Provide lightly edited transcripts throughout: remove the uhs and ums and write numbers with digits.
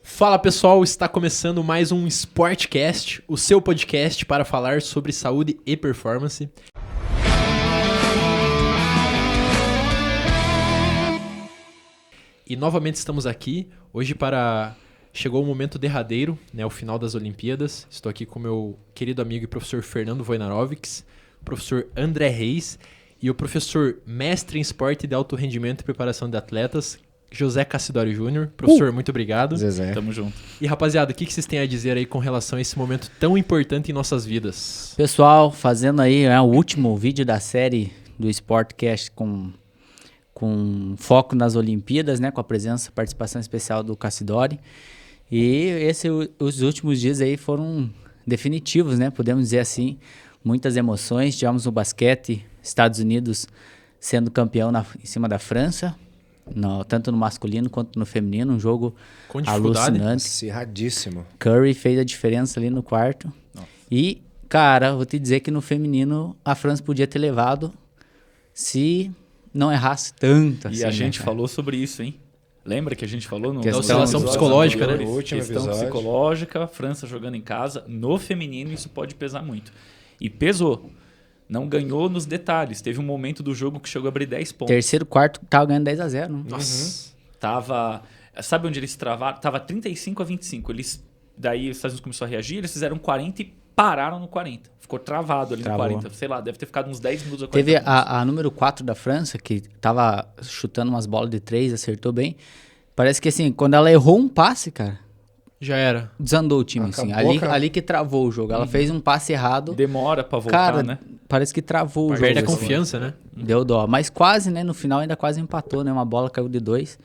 Fala pessoal, está começando mais um Sportcast, o seu podcast para falar sobre saúde e performance. E novamente estamos aqui, hoje chegou o momento derradeiro, né, o final das Olimpíadas. Estou aqui com meu querido amigo e professor Fernando Wojnarowicz, o professor André Reis e o professor mestre em esporte de alto rendimento e preparação de atletas, José Cassidori Júnior. Professor, muito obrigado. Zezé. Tamo junto. E rapaziada, o que vocês têm a dizer aí com relação a esse momento tão importante em nossas vidas? Pessoal, fazendo aí o último vídeo da série do Sportcast com foco nas Olimpíadas, né, com a participação especial do Cassidori. E os últimos dias aí foram definitivos, né, podemos dizer assim, muitas emoções. Tivemos no basquete, Estados Unidos sendo campeão em cima da França, tanto no masculino quanto no feminino, um jogo com dificuldade, alucinante. Acirradíssimo. Curry fez a diferença ali no quarto. Nossa. E, cara, vou te dizer que no feminino a França podia ter levado se não errasse tanto. E assim, a gente né, falou sobre isso, hein? Lembra que a gente falou no Questão oscilação psicológica, né? No último Questão episódio. psicológica, França jogando em casa. No feminino isso pode pesar muito. E pesou. Não ganhou nos detalhes. Teve um momento do jogo que chegou a abrir 10 pontos. Terceiro, quarto, tava ganhando 10-0. Né? Nossa. Tava... Sabe onde eles travaram? Tava 35-25. Daí os Estados Unidos começou a reagir, eles fizeram 40 e pararam no 40. Ficou travado ali Travou. no 40. Sei lá, deve ter ficado uns 10 minutos a 40 Teve minutos. a número 4 da França, que tava chutando umas bolas de 3, acertou bem. Parece que assim, quando ela errou um passe, cara, Já era. desandou o time. Assim. Acabou, cara. Ali que travou o jogo. Ela fez um passe errado. Demora pra voltar, Cara, né? parece que travou o jogo. Perde a assim. confiança, né? Deu dó. Mas quase, né? No final ainda quase empatou, né? Uma bola caiu de 2.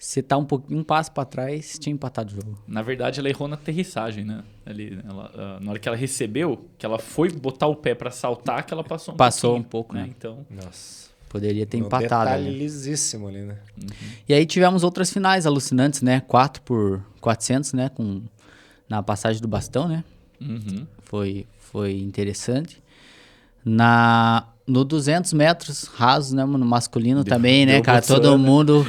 Se tá um passo pra trás, tinha empatado o jogo. Na verdade, ela errou na aterrissagem, né? Ali, na hora que ela recebeu, que ela foi botar o pé pra saltar, que ela passou Passou pouquinho, um pouco, né? Então, Nossa. Poderia ter Um empatado. detalhe Ali. lisíssimo ali, né? E aí tivemos outras finais alucinantes, né? 4 por 400, né? Na passagem do bastão, né? uhum. Foi interessante. No 200 metros rasos, né? No masculino também, né, deu cara? Botswana. Todo mundo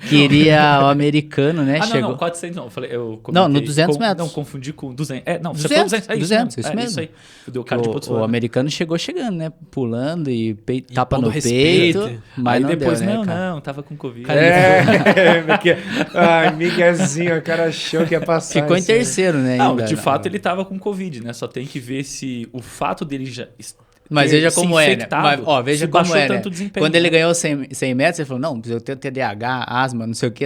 queria o americano, né? Não, 400 não. Eu Não, no 200 metros. Não, confundi com 200. Não, 200, você falou 200. É 200, isso isso mesmo. Isso aí. Deu cara de O Botswana. americano chegando, né? Pulando e tapa pondo no respeito. peito. Mas Aí não depois, deu, né, cara? não, tava com Covid. Ai, Miguelzinho, o cara achou que ia passar. Ficou em isso aí. terceiro, né? Não, ainda. de fato ele tava com Covid, né? Só tem que ver se o fato dele já... Mas ter veja se como é, né? infectado, Mas, ó, veja se como baixou é, né? tanto o desempenho, Quando ele né? ganhou 100 metros, ele falou, não, eu tenho TDAH, asma, não sei o que,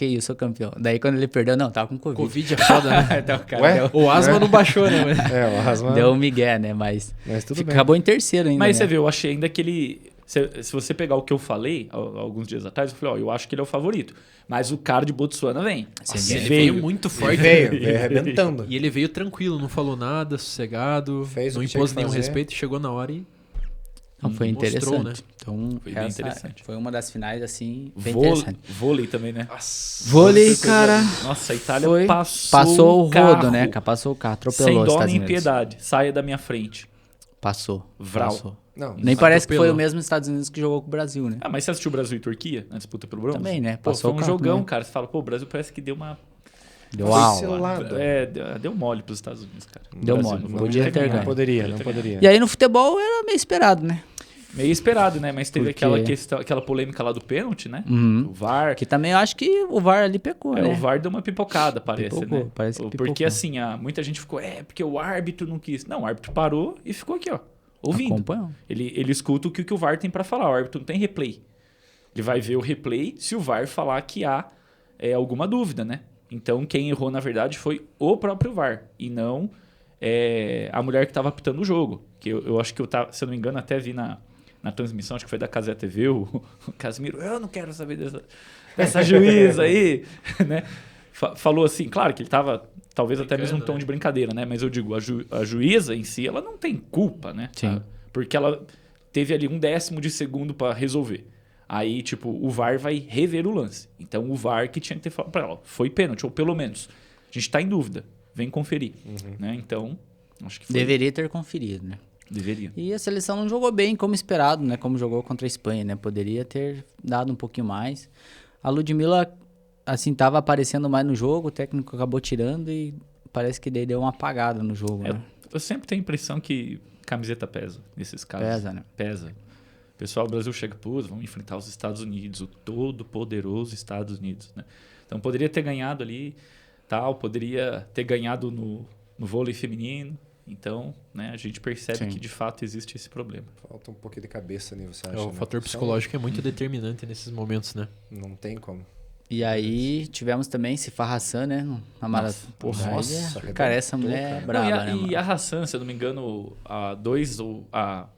e eu sou campeão. Daí quando ele perdeu, não, tava com Covid. Covid é foda, né? Então, cara, Ué? O asma não baixou, né? O Rasman. deu um migué, né? Mas Mas tudo bem. acabou em terceiro ainda, Mas né? você vê, eu achei ainda que ele... Se você pegar o que eu falei alguns dias atrás, eu falei, eu acho que ele é o favorito. Mas o cara de Botswana vem. Nossa, ele veio. veio muito forte. Veio arrebentando. E ele veio tranquilo, não falou nada, sossegado, Fez o não que tinha impôs que nenhum fazer. respeito, chegou na hora e... Então, foi mostrou, interessante. né? Então, Foi bem interessante. Foi uma das finais, assim, bem interessante. Vôlei também, né? Vôlei, cara, Nossa, a Itália foi, passou o rodo, carro, né? Passou o carro, atropelou Sem os dó Estados nem Unidos. piedade. Saia da minha frente. Passou. Vral. Passou. Não, Nem parece que foi Atropelou. o mesmo Estados Unidos que jogou com o Brasil, né? Ah, mas você assistiu Brasil e Turquia na disputa pelo bronze? Também, né? Pô, Passou foi o um carro jogão, também. cara. Você fala, pô, o Brasil parece que deu uma... Deu Foi aula. selado. Deu mole pros Estados Unidos, cara. Deu O Brasil mole, não não foi. podia ter ganhado. ganho. Não poderia, não poderia. E aí no futebol era meio esperado, né? Meio esperado, né? Mas teve Porque- aquela questão, aquela polêmica lá do pênalti, né? Uhum. O VAR. Que também eu acho que o VAR ali pecou, né? O VAR deu uma pipocada, parece, Pipocou, né? parece que Porque pipocou. assim, muita gente ficou, porque o árbitro não quis. Não, o árbitro parou e ficou aqui, ó, ouvindo. Acompanhou. Ele escuta o que o VAR tem pra falar. O árbitro não tem replay. Ele vai ver o replay se o VAR falar que há alguma dúvida, né? Então, quem errou, na verdade, foi o próprio VAR. E não a mulher que estava apitando o jogo. Que eu acho que se eu não me engano, até vi na transmissão, acho que foi da Casé TV, o Casimiro, eu não quero saber dessa juíza aí, né? Falou assim, claro que ele estava talvez até mesmo um tom de brincadeira, né? Mas eu digo, a juíza em si, ela não tem culpa, né? Sim. Porque ela teve ali 1/10 de segundo para resolver. Aí, tipo, o VAR vai rever o lance. Então, o VAR que tinha que ter falado para ela, foi pênalti, ou pelo menos, a gente está em dúvida, vem conferir. Né? Então, acho que foi. Deveria ter conferido, né? Deveria. E a seleção não jogou bem como esperado, né? Como jogou contra a Espanha, né? Poderia ter dado um pouquinho mais. A Ludmilla, assim, tava aparecendo mais no jogo, o técnico acabou tirando e parece que daí deu uma apagada no jogo, né? Eu sempre tenho a impressão que camiseta pesa nesses casos. Pesa, né? Pesa. O pessoal do Brasil chega, pô, vamos enfrentar os Estados Unidos, o todo poderoso Estados Unidos, né? Então poderia ter ganhado ali, tal, poderia ter ganhado no vôlei feminino. Então, né, a gente percebe que de fato existe esse problema. Falta um pouquinho de cabeça, né, você acha? O fator psicológico é muito determinante nesses momentos, né? Não tem como. E aí tivemos também Sifar Hassan, né? Na maratona. Nossa, Cara, essa mulher é braba, né? E a Hassan, se eu não me engano, há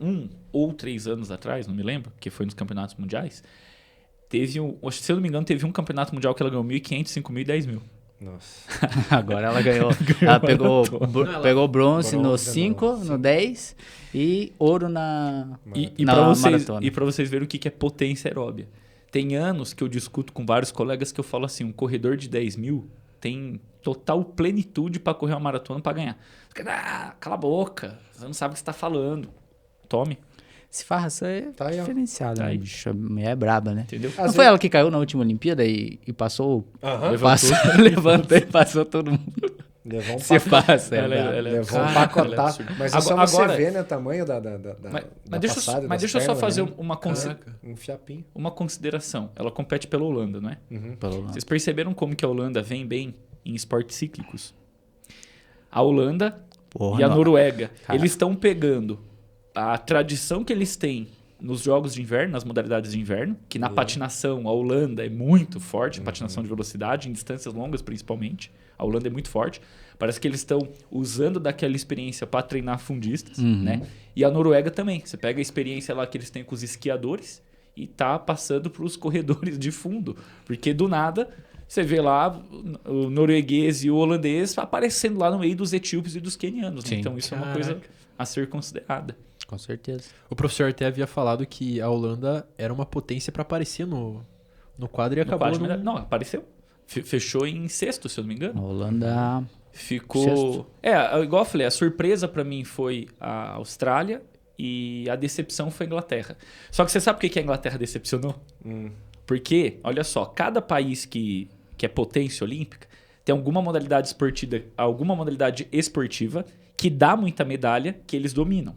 1 ou 3 anos atrás, não me lembro, que foi nos campeonatos mundiais, se eu não me engano, teve um campeonato mundial que ela ganhou 1.500, 5.000 e 10.000. Nossa. Agora ela ganhou. Ela pegou bronze no 5, no 10 e ouro na maratona. E para vocês verem o que é potência aeróbia. Tem anos que eu discuto com vários colegas que eu falo assim, um corredor de 10.000 tem total plenitude para correr uma maratona para ganhar. Cala a boca, você não sabe o que você está falando. Tome. Sifar Hassan é Tá aí, ó. diferenciada, Tá né, aí. bicho? A mulher é braba, né? Entendeu? Não foi ela que caiu na última Olimpíada e passou... Aham. Levantou e passou todo mundo. Levou um Sifar Hassan, Ela é é Levou um ela é pacotado. absurda. Mas é só você Agora- ver, né, o tamanho da Mas deixa eu só fazer Caraca. um fiapinho. uma consideração. Ela compete pela Holanda, não é? Uhum. Vocês perceberam como que a Holanda vem bem em esportes cíclicos? A Holanda Porra, e a não. Noruega, Cara. eles estão pegando a tradição que eles têm nos jogos de inverno, nas modalidades de inverno, que na patinação a Holanda é muito forte, patinação de velocidade, em distâncias longas principalmente. A Holanda é muito forte. Parece que eles estão usando daquela experiência para treinar fundistas, né? E a Noruega também. Você pega a experiência lá que eles têm com os esquiadores e tá passando para os corredores de fundo. Porque do nada você vê lá o norueguês e o holandês aparecendo lá no meio dos etíopes e dos quenianos. Né? Sim. Então isso é uma coisa a ser considerada. Com certeza. O professor até havia falado que a Holanda era uma potência para aparecer no quadro e No acabou quadro de num- medalha- Não, apareceu. Fechou em sexto, se eu não me engano. A Holanda... Ficou... igual eu falei, a surpresa para mim foi a Austrália e a decepção foi a Inglaterra. Só que você sabe por que a Inglaterra decepcionou? Porque, olha só, cada país que é potência olímpica tem alguma modalidade esportiva que dá muita medalha que eles dominam.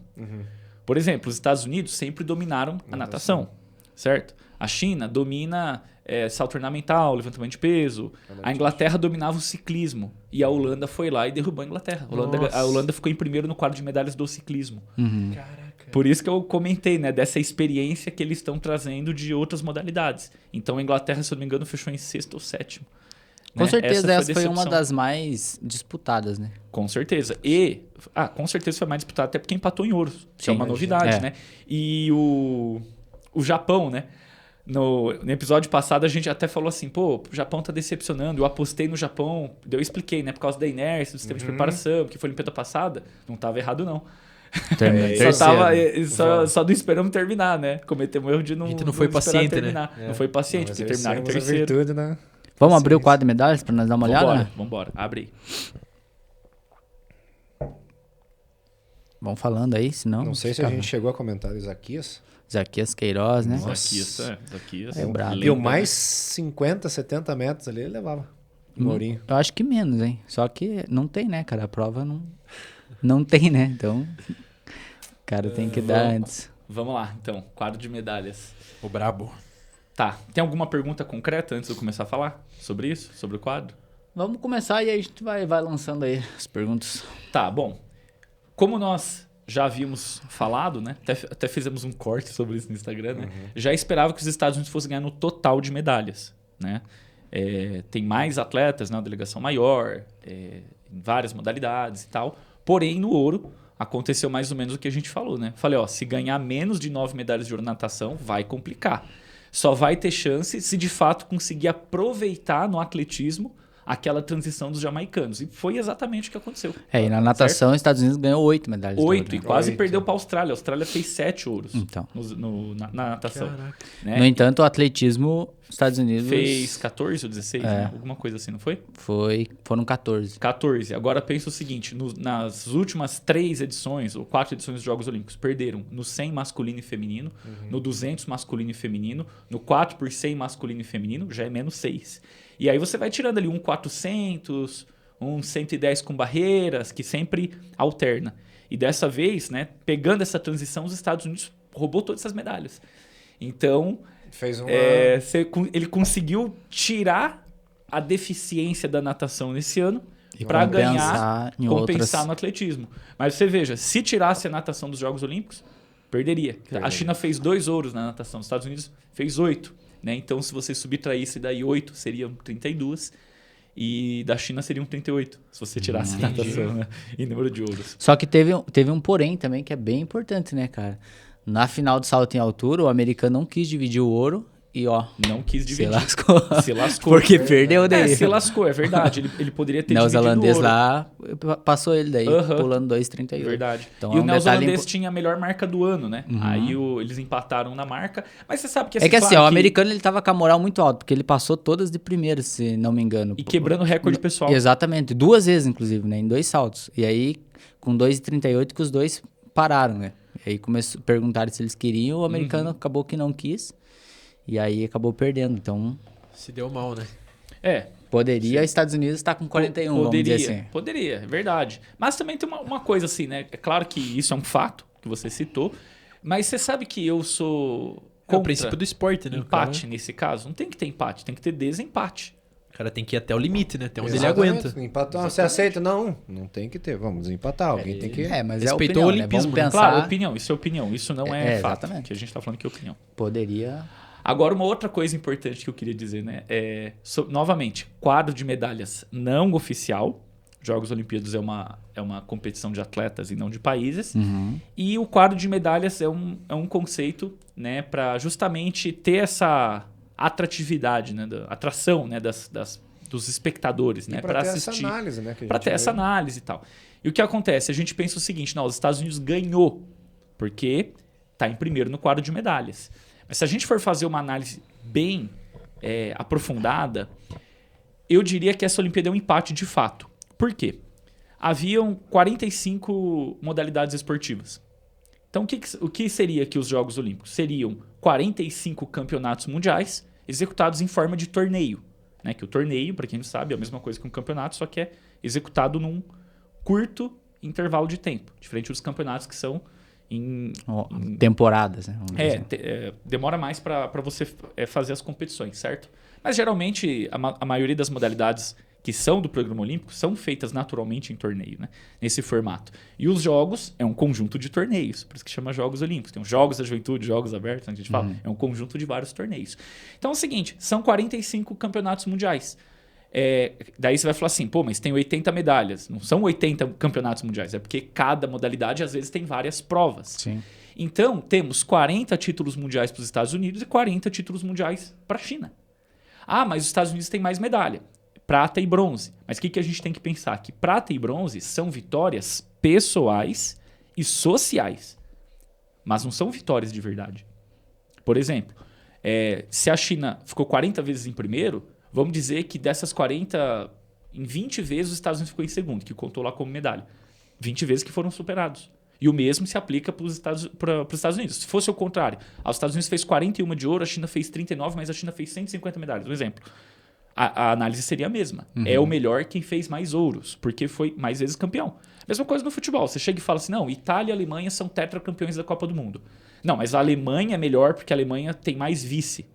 Por exemplo, os Estados Unidos sempre dominaram a natação, certo? A China domina salto ornamental, levantamento de peso. A Inglaterra dominava o ciclismo. E a Holanda foi lá e derrubou a Inglaterra. A Holanda ficou em primeiro no quadro de medalhas do ciclismo. Por isso que eu comentei, né? Dessa experiência que eles estão trazendo de outras modalidades. Então a Inglaterra, se eu não me engano, fechou em sexto ou sétimo. Com né? certeza a essa foi uma decepção. das mais disputadas, né? Com certeza. Com certeza foi mais disputado até porque empatou em ouro. Que é Sim, uma novidade, né? E o Japão, né? No episódio passado a gente até falou assim, pô, o Japão tá decepcionando. Eu apostei no Japão, eu expliquei, né? Por causa da inércia, do sistema de preparação, que foi a Olimpíada passada. Não tava errado, não. Só não esperamos terminar, né? Cometemos o erro de não. A gente não foi esperar paciente, terminar. né? Não foi paciente, porque terminaram em terceiro. Virtude, né? Vamos abrir o quadro de medalhas para nós dar uma olhada? Vambora. Abre aí. Vamos falando aí, senão... Não sei se a gente chegou a comentar Isaquias. Zaquias Queiroz, né? Zaquias. É brabo. lenda, E o né? mais 50, 70 metros ali, ele levava. Mourinho. Eu acho que menos, hein? Só que não tem, né, cara? A prova não tem, né? Então, o cara tem que dar antes. Vamos lá, então. Quadro de medalhas. O brabo. Tá. Tem alguma pergunta concreta antes de eu começar a falar sobre isso? Sobre o quadro? Vamos começar e aí a gente vai lançando aí as perguntas. Tá, bom. Como nós já havíamos falado, né? Até fizemos um corte sobre isso no Instagram, né? Já esperava que os Estados Unidos fossem ganhar no total de medalhas, né? Tem mais atletas, né? Uma delegação maior, em várias modalidades e tal. Porém, no ouro, aconteceu mais ou menos o que a gente falou, né? Falei, ó, se ganhar menos de 9 medalhas de ouro na natação, vai complicar. Só vai ter chance se de fato conseguir aproveitar no atletismo aquela transição dos jamaicanos. E foi exatamente o que aconteceu. E na natação, os Estados Unidos ganhou 8 medalhas de ouro. 8, e né? quase 8. perdeu para a Austrália. A Austrália fez 7 ouros Então. na natação. Caraca. Né? No entanto, o atletismo, os Estados Unidos... Fez 14 ou 16, né? Alguma coisa assim, não foi? Foram 14. 14. Agora pensa o seguinte, nas últimas 3 edições, ou 4 edições dos Jogos Olímpicos, perderam no 100 masculino e feminino, no 200 masculino e feminino, no 4 por 100 masculino e feminino, já é menos 6. E aí você vai tirando ali um 400, um 110 com barreiras, que sempre alterna. E dessa vez, né, pegando essa transição, os Estados Unidos roubou todas essas medalhas. Então, Fez uma... ele conseguiu tirar a deficiência da natação nesse ano E para compensar ganhar, em compensar outras. no atletismo. Mas você veja, se tirasse a natação dos Jogos Olímpicos, perderia. A China fez 2 ouros na natação, os Estados Unidos fez 8. Né? Então, se você subtraísse daí 8, seriam 32. E da China seriam 38, se você tirasse a natação, né? Em número de ouros. Só que teve um porém também que é bem importante, né, cara? Na final do salto em altura, o americano não quis dividir o ouro e, ó... Não quis dividir. Se lascou. Se lascou. Porque perdeu daí. Se lascou, é verdade. Ele poderia ter O dividido o neozelandês ouro. lá passou ele daí, pulando 2,38. Verdade. Então, E é o um neozelandês detalhe tinha a melhor marca do ano, né? Aí eles empataram na marca. Mas você sabe que... É que assim, claro ó, o americano ele tava com a moral muito alta, porque ele passou todas de primeira, se não me engano. E quebrando o recorde pessoal. Exatamente, 2 vezes, inclusive, né? Em 2 saltos. E aí, com 2,38, que os dois pararam, né? E aí perguntaram se eles queriam, o americano acabou que não quis. E aí acabou perdendo. Então, Se deu mal, né? poderia os Estados Unidos estar com 41, vamos dizer assim. Poderia, é verdade. Mas também tem uma coisa assim, né? É claro que isso é um fato que você citou, mas você sabe que eu sou É o contra princípio do esporte, né? empate nesse caso. Não tem que ter empate, tem que ter desempate. O cara tem que ir até o limite, né? Até onde ele Exatamente. aguenta. Empatar, você aceita? Não tem que ter. Vamos desempatar. Alguém tem que... Mas Respeitou é opinião, o né? olimpismo, Vamos né? pensar, Claro, opinião, isso é opinião. Isso não é, fato. exatamente. Que a gente tá falando que é opinião. poderia... Agora, uma outra coisa importante que eu queria dizer, né? Novamente, quadro de medalhas não oficial. Jogos Olimpíadas é uma competição de atletas e não de países. E o quadro de medalhas é um conceito, né, para justamente ter essa atratividade, né, da atração, né, dos espectadores, né, para assistir. essa análise, né? Para ter essa análise e tal. E o que acontece? A gente pensa o seguinte, não, os Estados Unidos ganhou porque está em primeiro no quadro de medalhas. Mas se a gente for fazer uma análise bem aprofundada, eu diria que essa Olimpíada é um empate de fato. Por quê? Haviam 45 modalidades esportivas. Então, o que seria aqui os Jogos Olímpicos? Seriam 45 campeonatos mundiais executados em forma de torneio. Né? Que o torneio, para quem não sabe, é a mesma coisa que um campeonato, só que é executado num curto intervalo de tempo. Diferente dos campeonatos que são em temporadas, né? Vamos dizer assim. Demora mais para você fazer as competições, certo? Mas geralmente a maioria das modalidades que são do programa olímpico são feitas naturalmente em torneio, né? Nesse formato. E os jogos é um conjunto de torneios, por isso que chama Jogos Olímpicos. Tem os Jogos da Juventude, Jogos Abertos, a gente fala. É um conjunto de vários torneios. Então é o seguinte, são 45 campeonatos mundiais. Daí você vai falar assim, pô, mas tem 80 medalhas. Não são 80 campeonatos mundiais, é porque cada modalidade às vezes tem várias provas. Sim. Então, temos 40 títulos mundiais para os Estados Unidos e 40 títulos mundiais para a China. Ah, mas os Estados Unidos têm mais medalha. Prata e bronze. Mas o que a gente tem que pensar? Que prata e bronze são vitórias pessoais e sociais. Mas não são vitórias de verdade. Por exemplo, se a China ficou 40 vezes em primeiro, vamos dizer que dessas 40, em 20 vezes os Estados Unidos ficou em segundo, que contou lá como medalha. 20 vezes que foram superados. E o mesmo se aplica para os Estados Unidos. Se fosse o contrário, os Estados Unidos fez 41 de ouro, a China fez 39, mas a China fez 150 medalhas. Um exemplo. A análise seria a mesma. É o melhor quem fez mais ouros, porque foi mais vezes campeão. Mesma coisa no futebol. Você chega e fala assim, não, Itália e Alemanha são tetracampeões da Copa do Mundo. Não, mas a Alemanha é melhor porque a Alemanha tem mais vice.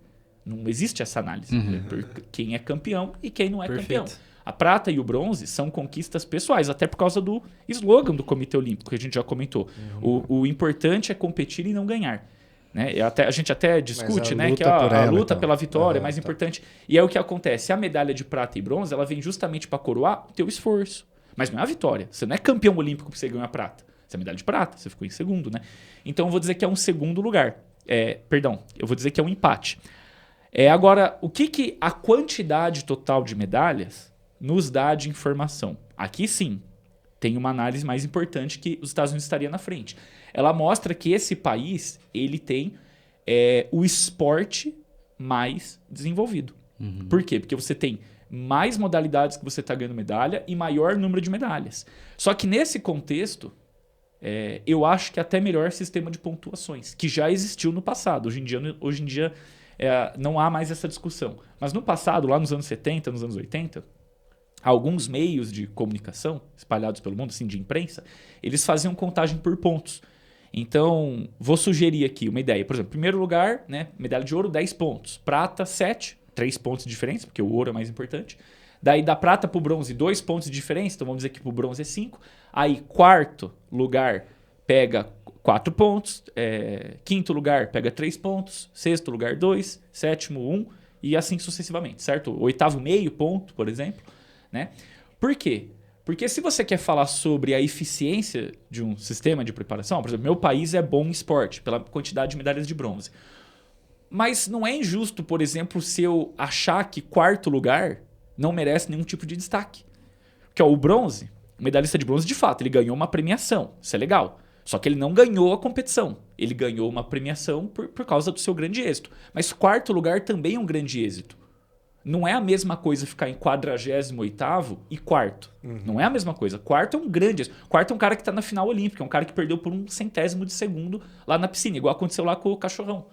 Não existe essa análise. Por quem é campeão e quem não é campeão. A prata e o bronze são conquistas pessoais, até por causa do slogan do Comitê Olímpico, que a gente já comentou. O importante é competir e não ganhar. Né? A gente até discute, né, que a luta então. pela vitória é mais importante. E é o que acontece. A medalha de prata e bronze, ela vem justamente para coroar o teu esforço. Mas não é a vitória. Você não é campeão olímpico porque você ganhou a prata. Você é medalha de prata, você ficou em segundo. Né? Então eu vou dizer que é um segundo lugar. Eu vou dizer que é um empate. Agora, o que a quantidade total de medalhas nos dá de informação? Aqui sim, tem uma análise mais importante que os Estados Unidos estaria na frente. Ela mostra que esse país ele tem o esporte mais desenvolvido. Por quê? Porque você tem mais modalidades que você está ganhando medalha e maior número de medalhas. Só que nesse contexto, eu acho que é até melhor sistema de pontuações, que já existiu no passado. Hoje em dia não há mais essa discussão. Mas no passado, lá nos anos 70, nos anos 80, alguns meios de comunicação espalhados pelo mundo, assim, de imprensa, eles faziam contagem por pontos. Então, vou sugerir aqui uma ideia. Por exemplo, primeiro lugar, né, medalha de ouro, 10 pontos. Prata, 7. 3 pontos de diferença, porque o ouro é mais importante. Daí, da prata para o bronze, 2 pontos de diferença. Então, vamos dizer que para o bronze é 5. Aí, quarto lugar, pega 4 pontos. Quinto lugar, pega 3 pontos. Sexto lugar, 2. Sétimo, 1. E assim sucessivamente, certo? O oitavo, meio ponto, por exemplo. Né? Por quê? Porque se você quer falar sobre a eficiência de um sistema de preparação, por exemplo, meu país é bom em esporte, pela quantidade de medalhas de bronze. Mas não é injusto, por exemplo, se eu achar que quarto lugar não merece nenhum tipo de destaque. Porque o bronze, o medalhista de bronze, de fato, ele ganhou uma premiação. Isso é legal. Só que ele não ganhou a competição. Ele ganhou uma premiação por causa do seu grande êxito. Mas quarto lugar também é um grande êxito. Não é a mesma coisa ficar em 48º e quarto. Não é a mesma coisa. Quarto é um grande êxito. Quarto é um cara que está na final olímpica. É um cara que perdeu por 1/100º de segundo lá na piscina. Igual aconteceu lá com o Cachorrão.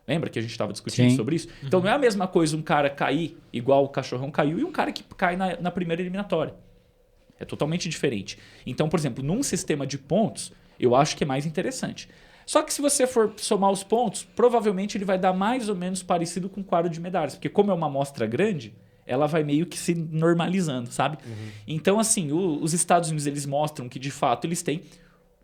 Lembra que a gente estava discutindo sobre isso? Então não é a mesma coisa um cara cair igual o Cachorrão caiu e um cara que cai na primeira eliminatória. É totalmente diferente. Então, por exemplo, num sistema de pontos, eu acho que é mais interessante. Só que se você for somar os pontos, provavelmente ele vai dar mais ou menos parecido com o quadro de medalhas. Porque como é uma amostra grande, ela vai meio que se normalizando, sabe? Então, assim, os Estados Unidos, eles mostram que, de fato, eles têm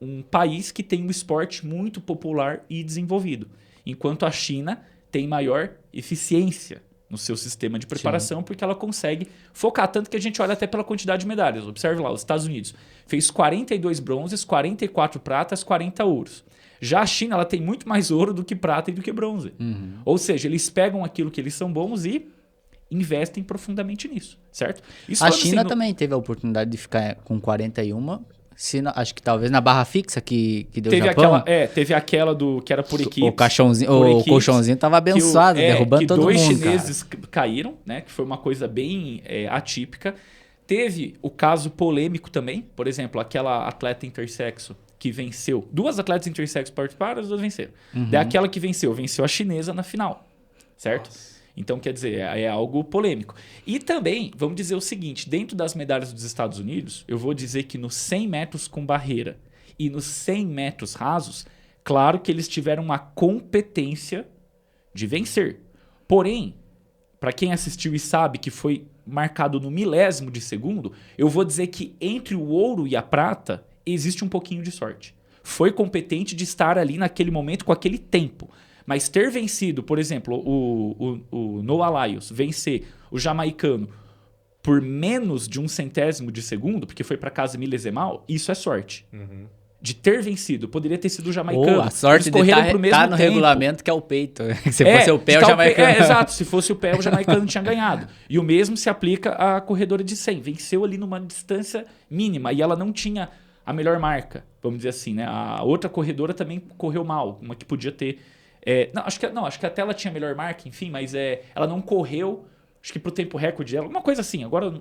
um país que tem um esporte muito popular e desenvolvido. Enquanto a China tem maior eficiência no seu sistema de preparação, porque ela consegue focar. Tanto que a gente olha até pela quantidade de medalhas. Observe lá, os Estados Unidos fez 42 bronzes, 44 pratas, 40 ouros. Já a China, ela tem muito mais ouro do que prata e do que bronze. Ou seja, eles pegam aquilo que eles são bons e investem profundamente nisso, certo? Isso a China também teve a oportunidade de ficar com 41. Acho que talvez na barra fixa que deu teve Japão. Teve aquela que era por equipes. O colchãozinho tava abençoado, derrubando todo mundo. Que 2 chineses caíram, né? Que foi uma coisa bem atípica. Teve o caso polêmico também. Por exemplo, aquela atleta intersexo que venceu. 2 atletas intersexo participaram, as 2 venceram. Daí aquela que venceu a chinesa na final. Certo? Nossa. Então, quer dizer, é algo polêmico. E também, vamos dizer o seguinte, dentro das medalhas dos Estados Unidos, eu vou dizer que nos 100 metros com barreira e nos 100 metros rasos, claro que eles tiveram uma competência de vencer. Porém, para quem assistiu e sabe que foi marcado no milésimo de segundo, eu vou dizer que entre o ouro e a prata existe um pouquinho de sorte. Foi competente de estar ali naquele momento com aquele tempo. Mas ter vencido, por exemplo, o Noah Lyles, vencer o jamaicano por menos de 1/100º de segundo, porque foi para casa milesimal, isso é sorte. De ter vencido. Poderia ter sido o jamaicano. A sorte de estar no regulamento que é o peito. Se fosse o pé, o jamaicano... exato. Se fosse o pé, o jamaicano tinha ganhado. E o mesmo se aplica à corredora de 100. Venceu ali numa distância mínima e ela não tinha a melhor marca, vamos dizer assim, né? A outra corredora também correu mal, uma que podia ter... acho que até ela tinha melhor marca, enfim, mas ela não correu, acho que pro tempo recorde dela, uma coisa assim. Agora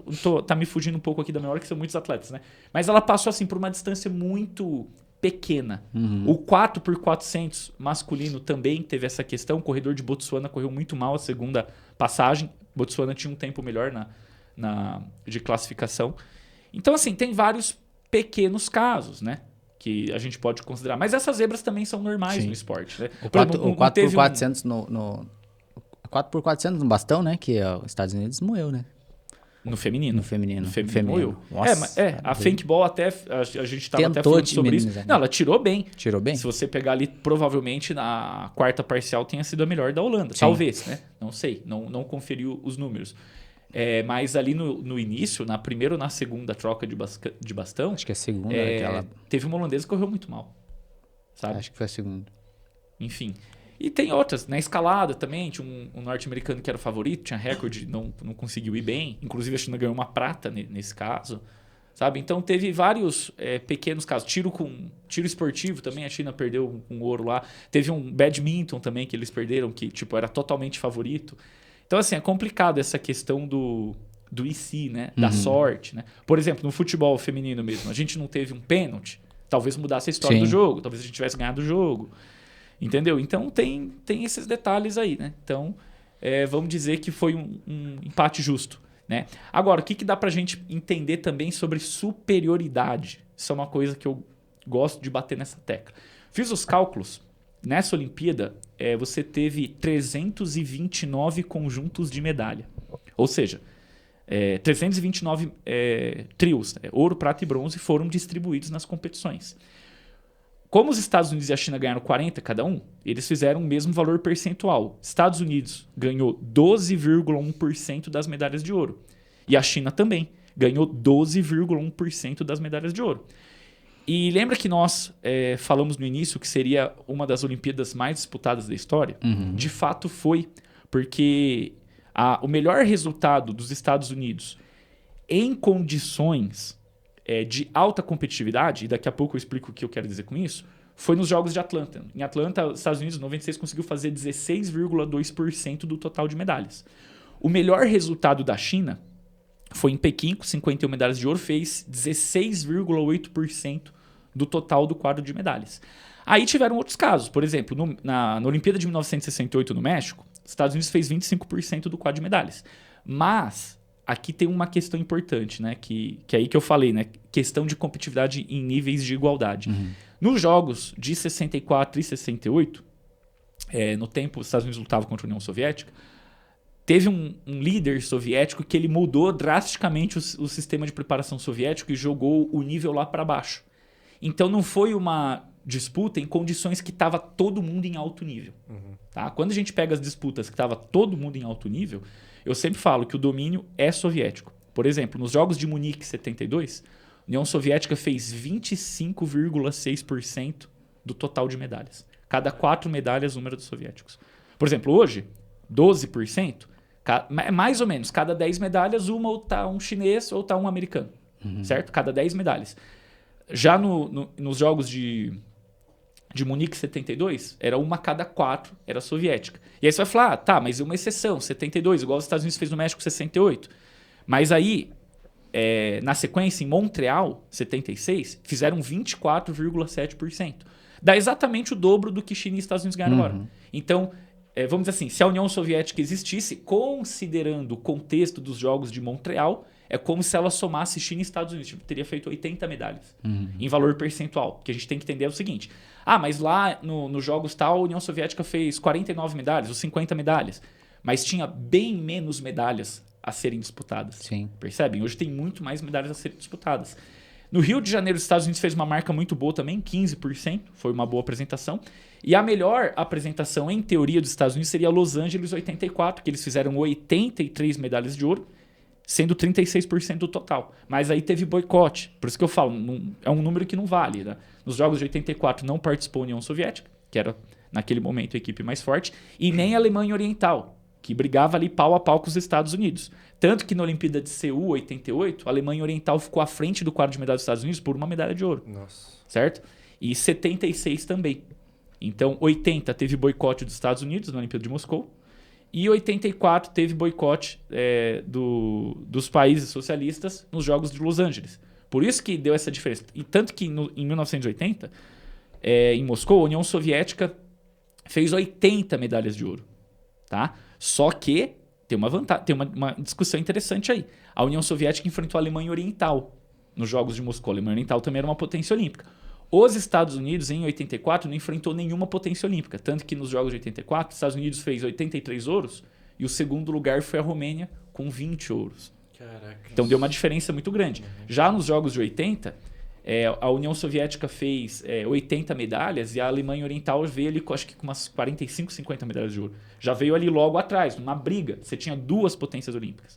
tá me fugindo um pouco aqui da memória, que são muitos atletas, né? Mas ela passou assim por uma distância muito pequena. O 4x400 masculino também teve essa questão. O corredor de Botsuana correu muito mal a segunda passagem. Botsuana tinha um tempo melhor de classificação. Então, assim, tem vários pequenos casos, né? Que a gente pode considerar. Mas essas zebras também são normais no esporte. Né? O 4x400 4x400 no bastão, né? Que os Estados Unidos moeu, né? No feminino. No feminino. Moeu. Nossa, a Fankball até... A gente estava até falando sobre isso. Não, ela tirou bem. Tirou bem? Se você pegar ali, provavelmente na quarta parcial tenha sido a melhor da Holanda. Sim. Talvez, né? Não sei. Não conferi os números. Mas ali no início, na primeira ou na segunda troca de bastão... Acho que é a segunda. Teve uma holandesa que correu muito mal. Sabe? Acho que foi a segunda. Enfim. E tem outras. Na escalada também, tinha um norte-americano que era o favorito, tinha recorde, não conseguiu ir bem. Inclusive, a China ganhou uma prata nesse caso. Sabe? Então, teve vários pequenos casos. Tiro esportivo também, a China perdeu um ouro lá. Teve um badminton também que eles perderam, que tipo, era totalmente favorito. Então, assim, é complicado essa questão do IC, né? Da sorte, né? Por exemplo, no futebol feminino mesmo, a gente não teve um pênalti. Talvez mudasse a história do jogo. Talvez a gente tivesse ganhado o jogo. Entendeu? Então, tem esses detalhes aí, né? Então, vamos dizer que foi um empate justo, né? Agora, o que dá pra gente entender também sobre superioridade? Isso é uma coisa que eu gosto de bater nessa tecla. Fiz os cálculos. Nessa Olimpíada, você teve 329 conjuntos de medalha. Ou seja, 329 trios, ouro, prata e bronze, foram distribuídos nas competições. Como os Estados Unidos e a China ganharam 40 cada um, eles fizeram o mesmo valor percentual. Estados Unidos ganhou 12,1% das medalhas de ouro. E a China também ganhou 12,1% das medalhas de ouro. E lembra que nós falamos no início que seria uma das Olimpíadas mais disputadas da história? De fato foi, porque o melhor resultado dos Estados Unidos em condições de alta competitividade, e daqui a pouco eu explico o que eu quero dizer com isso, foi nos Jogos de Atlanta. Em Atlanta, os Estados Unidos, em 96, conseguiu fazer 16,2% do total de medalhas. O melhor resultado da China foi em Pequim, com 51 medalhas de ouro, fez 16,8% do total do quadro de medalhas. Aí tiveram outros casos. Por exemplo, na Olimpíada de 1968 no México, os Estados Unidos fez 25% do quadro de medalhas. Mas aqui tem uma questão importante, né? Que é aí que eu falei, né? Questão de competitividade em níveis de igualdade. Nos jogos de 64 e 68, no tempo os Estados Unidos lutavam contra a União Soviética, teve um líder soviético que ele mudou drasticamente o sistema de preparação soviético e jogou o nível lá para baixo. Então não foi uma disputa em condições que estava todo mundo em alto nível. Tá? Quando a gente pega as disputas que estava todo mundo em alto nível, eu sempre falo que o domínio é soviético. Por exemplo, nos Jogos de Munique 72, a União Soviética fez 25,6% do total de medalhas. Cada 4 medalhas, número dos soviéticos. Por exemplo, hoje, 12%, mais ou menos, cada 10 medalhas, uma ou tá um chinês ou tá um americano. Certo? Cada 10 medalhas. Já nos Jogos de Munique 72, era uma a cada 4, era soviética. E aí você vai falar, tá, mas uma exceção, 72, igual os Estados Unidos fez no México 68. Mas aí, na sequência, em Montreal, 76, fizeram 24,7%. Dá exatamente o dobro do que China e Estados Unidos ganharam agora. Então, vamos dizer assim, se a União Soviética existisse, considerando o contexto dos Jogos de Montreal, é como se ela somasse China e Estados Unidos. Tipo, teria feito 80 medalhas em valor percentual. O que a gente tem que entender é o seguinte. Mas lá nos Jogos tal, a União Soviética fez 49 medalhas ou 50 medalhas. Mas tinha bem menos medalhas a serem disputadas. Sim. Percebem? Hoje tem muito mais medalhas a serem disputadas. No Rio de Janeiro, os Estados Unidos fez uma marca muito boa também, 15%. Foi uma boa apresentação. E a melhor apresentação, em teoria, dos Estados Unidos seria Los Angeles 84, que eles fizeram 83 medalhas de ouro, sendo 36% do total. Mas aí teve boicote. Por isso que eu falo, é um número que não vale. Né? Nos Jogos de 84 não participou a União Soviética, que era, naquele momento, a equipe mais forte, e nem a Alemanha Oriental, que brigava ali pau a pau com os Estados Unidos. Tanto que na Olimpíada de Seul, 88, a Alemanha Oriental ficou à frente do quadro de medalha dos Estados Unidos por uma medalha de ouro. Nossa. Certo? E 76 também. Então, 80 teve boicote dos Estados Unidos na Olimpíada de Moscou. E 84 teve boicote dos países socialistas nos Jogos de Los Angeles. Por isso que deu essa diferença. E tanto que em 1980, em Moscou, a União Soviética fez 80 medalhas de ouro. Tá? Só que tem uma discussão interessante aí. A União Soviética enfrentou a Alemanha Oriental nos Jogos de Moscou. A Alemanha Oriental também era uma potência olímpica. Os Estados Unidos, em 84, não enfrentou nenhuma potência olímpica. Tanto que nos Jogos de 84, os Estados Unidos fez 83 ouros e o segundo lugar foi a Romênia com 20 ouros. Caraca. Então deu uma diferença muito grande. Já nos Jogos de 80, a União Soviética fez 80 medalhas e a Alemanha Oriental veio ali, acho que com umas 45, 50 medalhas de ouro. Já veio ali logo atrás, numa briga. Você tinha 2 potências olímpicas.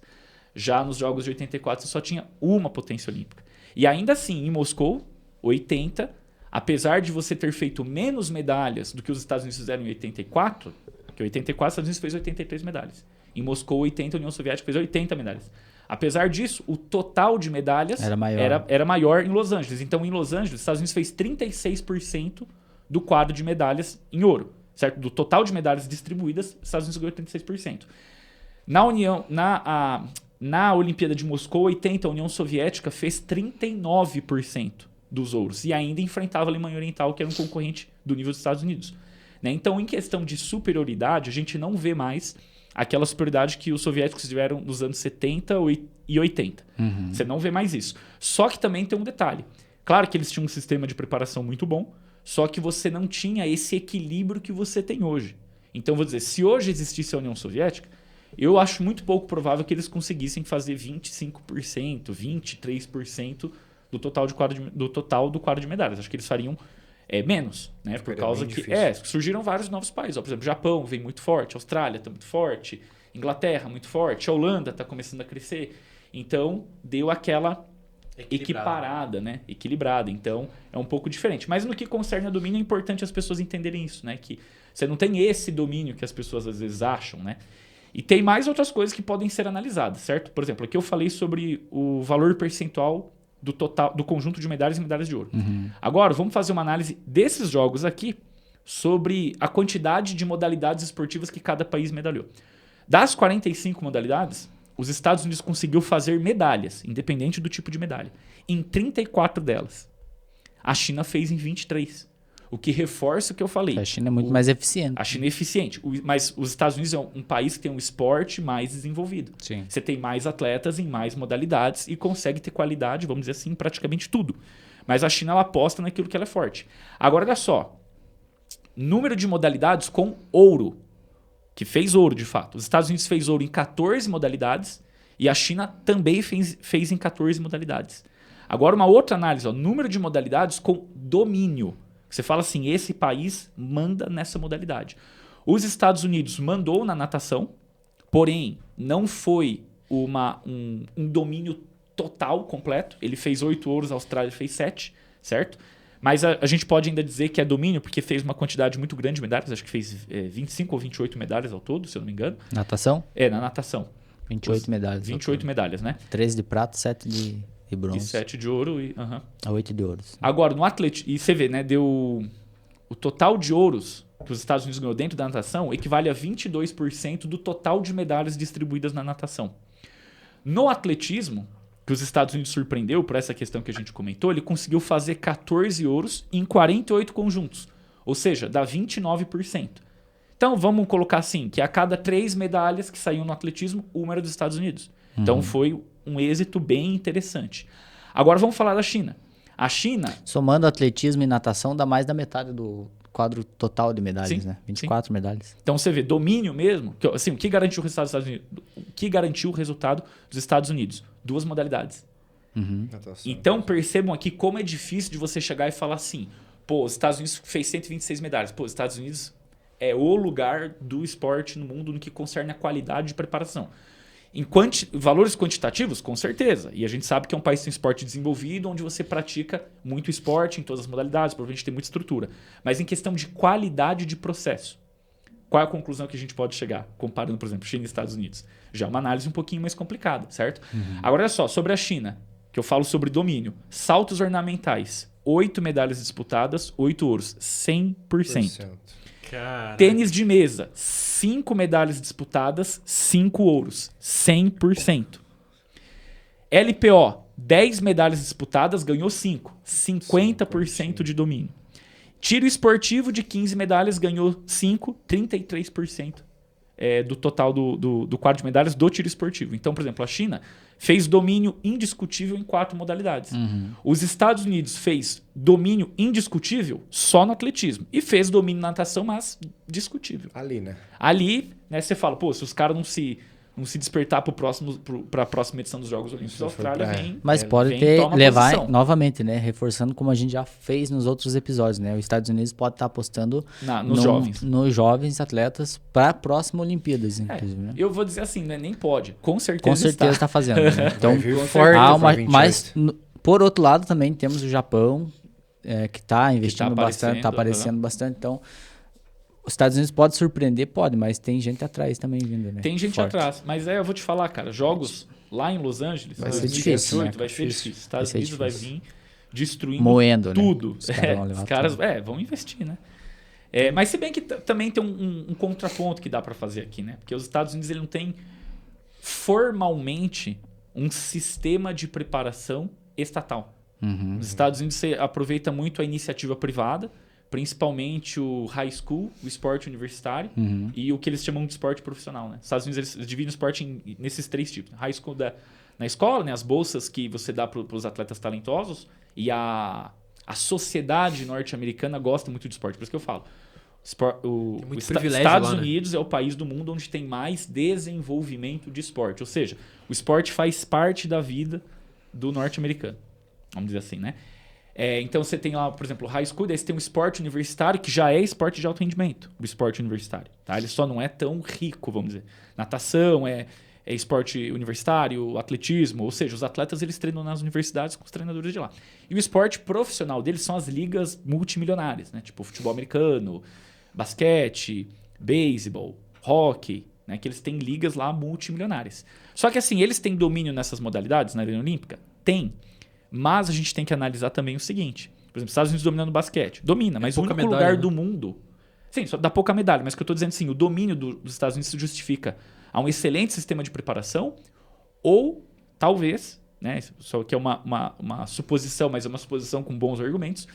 Já nos Jogos de 84, você só tinha uma potência olímpica. E ainda assim, em Moscou, 80, apesar de você ter feito menos medalhas do que os Estados Unidos fizeram em 84, que em 84 os Estados Unidos fez 83 medalhas. Em Moscou, 80, a União Soviética fez 80 medalhas. Apesar disso, o total de medalhas era maior em Los Angeles. Então, em Los Angeles, os Estados Unidos fez 36% do quadro de medalhas em ouro. Certo? Do total de medalhas distribuídas, os Estados Unidos ganhou 36%. Na Olimpíada de Moscou, 80, a União Soviética fez 39% dos ouros. E ainda enfrentava a Alemanha Oriental, que era um concorrente do nível dos Estados Unidos. Né? Então, em questão de superioridade, a gente não vê mais aquela superioridade que os soviéticos tiveram nos anos 70 e 80. Você não vê mais isso. Só que também tem um detalhe. Claro que eles tinham um sistema de preparação muito bom, só que você não tinha esse equilíbrio que você tem hoje. Então, vou dizer, se hoje existisse a União Soviética, eu acho muito pouco provável que eles conseguissem fazer 25%, 23% do total do quadro de medalhas. Acho que eles fariam menos, né? Por causa que surgiram vários novos países. Ó, por exemplo, Japão vem muito forte, Austrália está muito forte, Inglaterra muito forte, a Holanda está começando a crescer. Então, deu aquela equiparada, né? Equilibrada. Então, é um pouco diferente. Mas no que concerne a domínio, é importante as pessoas entenderem isso, né? Que você não tem esse domínio que as pessoas às vezes acham, né? E tem mais outras coisas que podem ser analisadas, certo? Por exemplo, aqui eu falei sobre o valor percentual do total do conjunto de medalhas e medalhas de ouro. Agora, vamos fazer uma análise desses jogos aqui sobre a quantidade de modalidades esportivas que cada país medalhou. Das 45 modalidades, os Estados Unidos conseguiu fazer medalhas, independente do tipo de medalha, em 34 delas. A China fez em 23. O que reforça o que eu falei. A China é muito mais eficiente. A China é eficiente. Mas os Estados Unidos é um país que tem um esporte mais desenvolvido. Sim. Você tem mais atletas em mais modalidades e consegue ter qualidade, vamos dizer assim, em praticamente tudo. Mas a China ela aposta naquilo que ela é forte. Agora, olha só. Número de modalidades com ouro. Que fez ouro, de fato. Os Estados Unidos fez ouro em 14 modalidades e a China também fez em 14 modalidades. Agora, uma outra análise. Ó, número de modalidades com domínio. Você fala assim, esse país manda nessa modalidade. Os Estados Unidos mandou na natação, porém não foi um domínio total, completo. Ele fez 8 ouros, a Austrália fez 7, certo? Mas a gente pode ainda dizer que é domínio porque fez uma quantidade muito grande de medalhas. Acho que fez 25 ou 28 medalhas ao todo, se eu não me engano. Natação? Na natação. 28 medalhas. 28 medalhas, né? 13 de prata, 7 de bronze. E 7 de ouro e... 8 de ouro. Agora, no atletismo... E você vê, né? Deu... O total de ouros que os Estados Unidos ganhou dentro da natação equivale a 22% do total de medalhas distribuídas na natação. No atletismo, que os Estados Unidos surpreendeu por essa questão que a gente comentou, ele conseguiu fazer 14 ouros em 48 conjuntos. Ou seja, dá 29%. Então, vamos colocar assim, que a cada 3 medalhas que saíam no atletismo, uma era dos Estados Unidos. Então, foi um êxito bem interessante. Agora, vamos falar da China. A China... Somando atletismo e natação, dá mais da metade do quadro total de medalhas, né? 24 medalhas. Então, você vê, domínio mesmo... Assim, o que garantiu o resultado dos Estados Unidos? O que garantiu o resultado dos Estados Unidos? 2 modalidades. Então, percebam aqui como é difícil de você chegar e falar assim, pô, os Estados Unidos fez 126 medalhas. Pô, os Estados Unidos é o lugar do esporte no mundo no que concerne a qualidade de preparação. Em valores quantitativos, com certeza. E a gente sabe que é um país que tem esporte desenvolvido, onde você pratica muito esporte em todas as modalidades, provavelmente tem muita estrutura. Mas em questão de qualidade de processo, qual é a conclusão que a gente pode chegar? Comparando, por exemplo, China e Estados Unidos. Já é uma análise um pouquinho mais complicada, certo? Agora, olha só, sobre a China, que eu falo sobre domínio. Saltos ornamentais, 8 medalhas disputadas, 8 ouros, 100%. Caraca. Tênis de mesa, 5 medalhas disputadas, 5 ouros, 100%. LPO, 10 medalhas disputadas, ganhou 5, 50% de domínio. Tiro esportivo de 15 medalhas, ganhou 5, 33% do total do quadro de medalhas do tiro esportivo. Então, por exemplo, a China fez domínio indiscutível em 4 modalidades. Os Estados Unidos fez domínio indiscutível só no atletismo. E fez domínio na natação, mas discutível. Ali, né, você fala, pô, se os caras não se despertar para a próxima edição dos Jogos Olímpicos da Austrália, vem. Mas pode levar posição. Novamente, né? Reforçando como a gente já fez nos outros episódios, né? Os Estados Unidos pode estar apostando nos jovens atletas para a próxima Olimpíadas, inclusive. Né? Eu vou dizer assim, né? Nem pode. Com certeza está fazendo. Né? Então, por outro lado, também temos o Japão que está investindo bastante, está aparecendo bastante. Então, os Estados Unidos pode surpreender, pode, mas tem gente atrás também vindo, né? Tem gente Forte. atrás. Mas eu vou te falar, cara, jogos lá em Los Angeles, Vai ser difícil, né? vai ser difícil. Estados Unidos vai vir destruindo moendo, tudo. Né? Os caras vão investir, né? Mas se bem que também tem um contraponto que dá para fazer aqui, né? Porque os Estados Unidos ele não tem formalmente um sistema de preparação estatal. Uhum. Nos Estados Unidos você aproveita muito a iniciativa privada, principalmente o high school, o esporte universitário e o que eles chamam de esporte profissional. Né? Nos Estados Unidos eles dividem o esporte nesses 3 tipos. High school na escola, né? As bolsas que você dá para os atletas talentosos, e a sociedade norte-americana gosta muito de esporte. Por isso que eu falo. Os Estados Unidos é o país do mundo onde tem mais desenvolvimento de esporte. Ou seja, o esporte faz parte da vida do norte-americano. Vamos dizer assim, né? Então você tem lá, por exemplo, o high school, daí você tem um esporte universitário que já é esporte de alto rendimento, o esporte universitário. Tá? Ele só não é tão rico, vamos dizer. Natação é esporte universitário, atletismo, ou seja, os atletas eles treinam nas universidades com os treinadores de lá. E o esporte profissional deles são as ligas multimilionárias, né? Tipo futebol americano, basquete, beisebol, hóquei, né? Que eles têm ligas lá multimilionárias. Só que assim, eles têm domínio nessas modalidades na arena olímpica? Tem. Mas a gente tem que analisar também o seguinte. Por exemplo, os Estados Unidos dominando o basquete. Domina, mas o único lugar do mundo... Sim, só dá pouca medalha, mas o que eu estou dizendo assim, o domínio dos Estados Unidos se justifica a um excelente sistema de preparação ou, talvez, né, só que é uma suposição, mas é uma suposição com bons argumentos,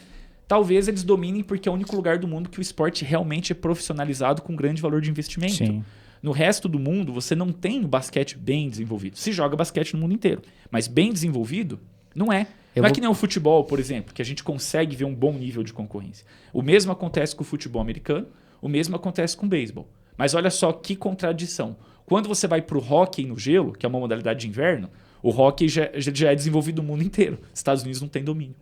talvez eles dominem porque é o único lugar do mundo que o esporte realmente é profissionalizado com grande valor de investimento. Sim. No resto do mundo, você não tem o basquete bem desenvolvido. Se joga basquete no mundo inteiro, mas bem desenvolvido, não é. Não é que nem o futebol, por exemplo, que a gente consegue ver um bom nível de concorrência. O mesmo acontece com o futebol americano, o mesmo acontece com o beisebol. Mas olha só que contradição. Quando você vai para o hóquei no gelo, que é uma modalidade de inverno, o hóquei já é desenvolvido no mundo inteiro. Os Estados Unidos não tem domínio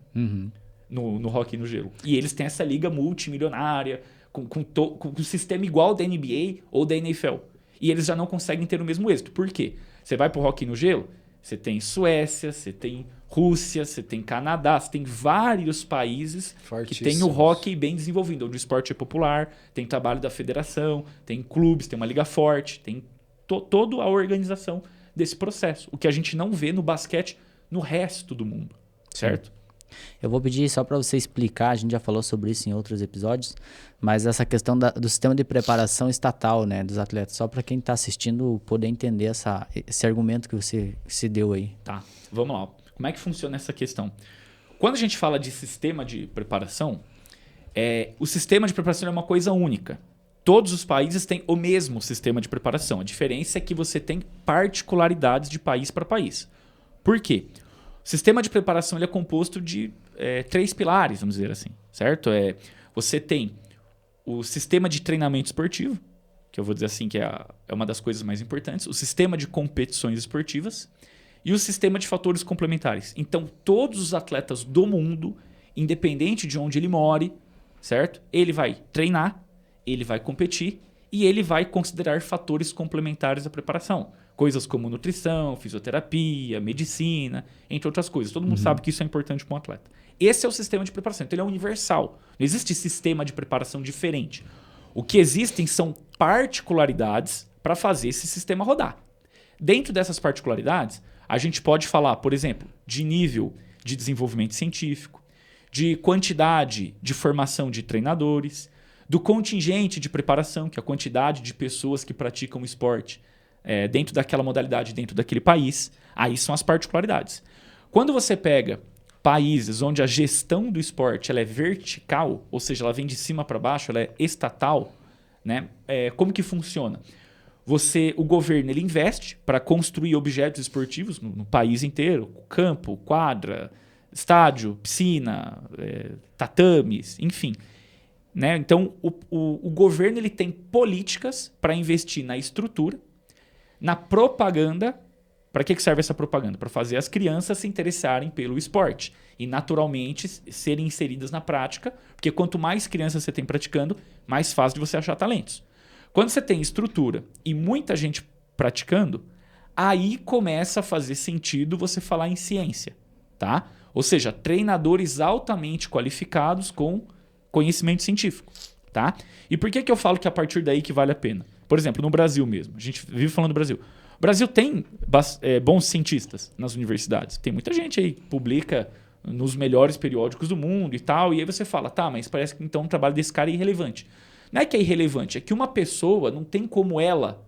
no hóquei no gelo. E eles têm essa liga multimilionária, com um sistema igual da NBA ou da NFL. E eles já não conseguem ter o mesmo êxito. Por quê? Você vai para o hóquei no gelo, você tem Suécia, você tem Rússia, você tem Canadá, você tem vários países que tem o hóquei bem desenvolvido, onde o esporte é popular, tem trabalho da federação, tem clubes, tem uma liga forte, tem toda a organização desse processo. O que a gente não vê no basquete no resto do mundo, certo? Sim. Eu vou pedir só para você explicar, a gente já falou sobre isso em outros episódios, mas essa questão do sistema de preparação estatal, né, dos atletas, só para quem está assistindo poder entender esse argumento que você se deu aí. Tá, vamos lá. Como é que funciona essa questão? Quando a gente fala de sistema de preparação, o sistema de preparação é uma coisa única. Todos os países têm o mesmo sistema de preparação. A diferença é que você tem particularidades de país para país. Por quê? O sistema de preparação ele é composto de 3 pilares, vamos dizer assim, certo? Você tem o sistema de treinamento esportivo, que eu vou dizer assim que é uma das coisas mais importantes, o sistema de competições esportivas e o sistema de fatores complementares. Então, todos os atletas do mundo, independente de onde ele more, certo? Ele vai treinar, ele vai competir e ele vai considerar fatores complementares da preparação. Coisas como nutrição, fisioterapia, medicina, entre outras coisas. Todo mundo sabe que isso é importante para um atleta. Esse é o sistema de preparação. Então, ele é universal. Não existe sistema de preparação diferente. O que existem são particularidades para fazer esse sistema rodar. Dentro dessas particularidades, a gente pode falar, por exemplo, de nível de desenvolvimento científico, de quantidade de formação de treinadores, do contingente de preparação, que é a quantidade de pessoas que praticam o esporte dentro daquela modalidade, dentro daquele país. Aí são as particularidades. Quando você pega países onde a gestão do esporte ela é vertical, ou seja, ela vem de cima para baixo, ela é estatal, né? Como que funciona? O governo ele investe para construir objetos esportivos no país inteiro, campo, quadra, estádio, piscina, tatames, enfim. Né? Então, o governo ele tem políticas para investir na estrutura, na propaganda. Para que serve essa propaganda? Para fazer as crianças se interessarem pelo esporte e, naturalmente, serem inseridas na prática, porque quanto mais crianças você tem praticando, mais fácil de você achar talentos. Quando você tem estrutura e muita gente praticando, aí começa a fazer sentido você falar em ciência. tá? Ou seja, treinadores altamente qualificados com conhecimento científico, tá? E por que eu falo que a partir daí que vale a pena? Por exemplo, no Brasil mesmo, a gente vive falando do Brasil. O Brasil tem bons cientistas nas universidades. Tem muita gente aí que publica nos melhores periódicos do mundo e tal, e aí você fala, tá, mas parece que então o trabalho desse cara é irrelevante. Não é que é irrelevante, é que uma pessoa não tem como ela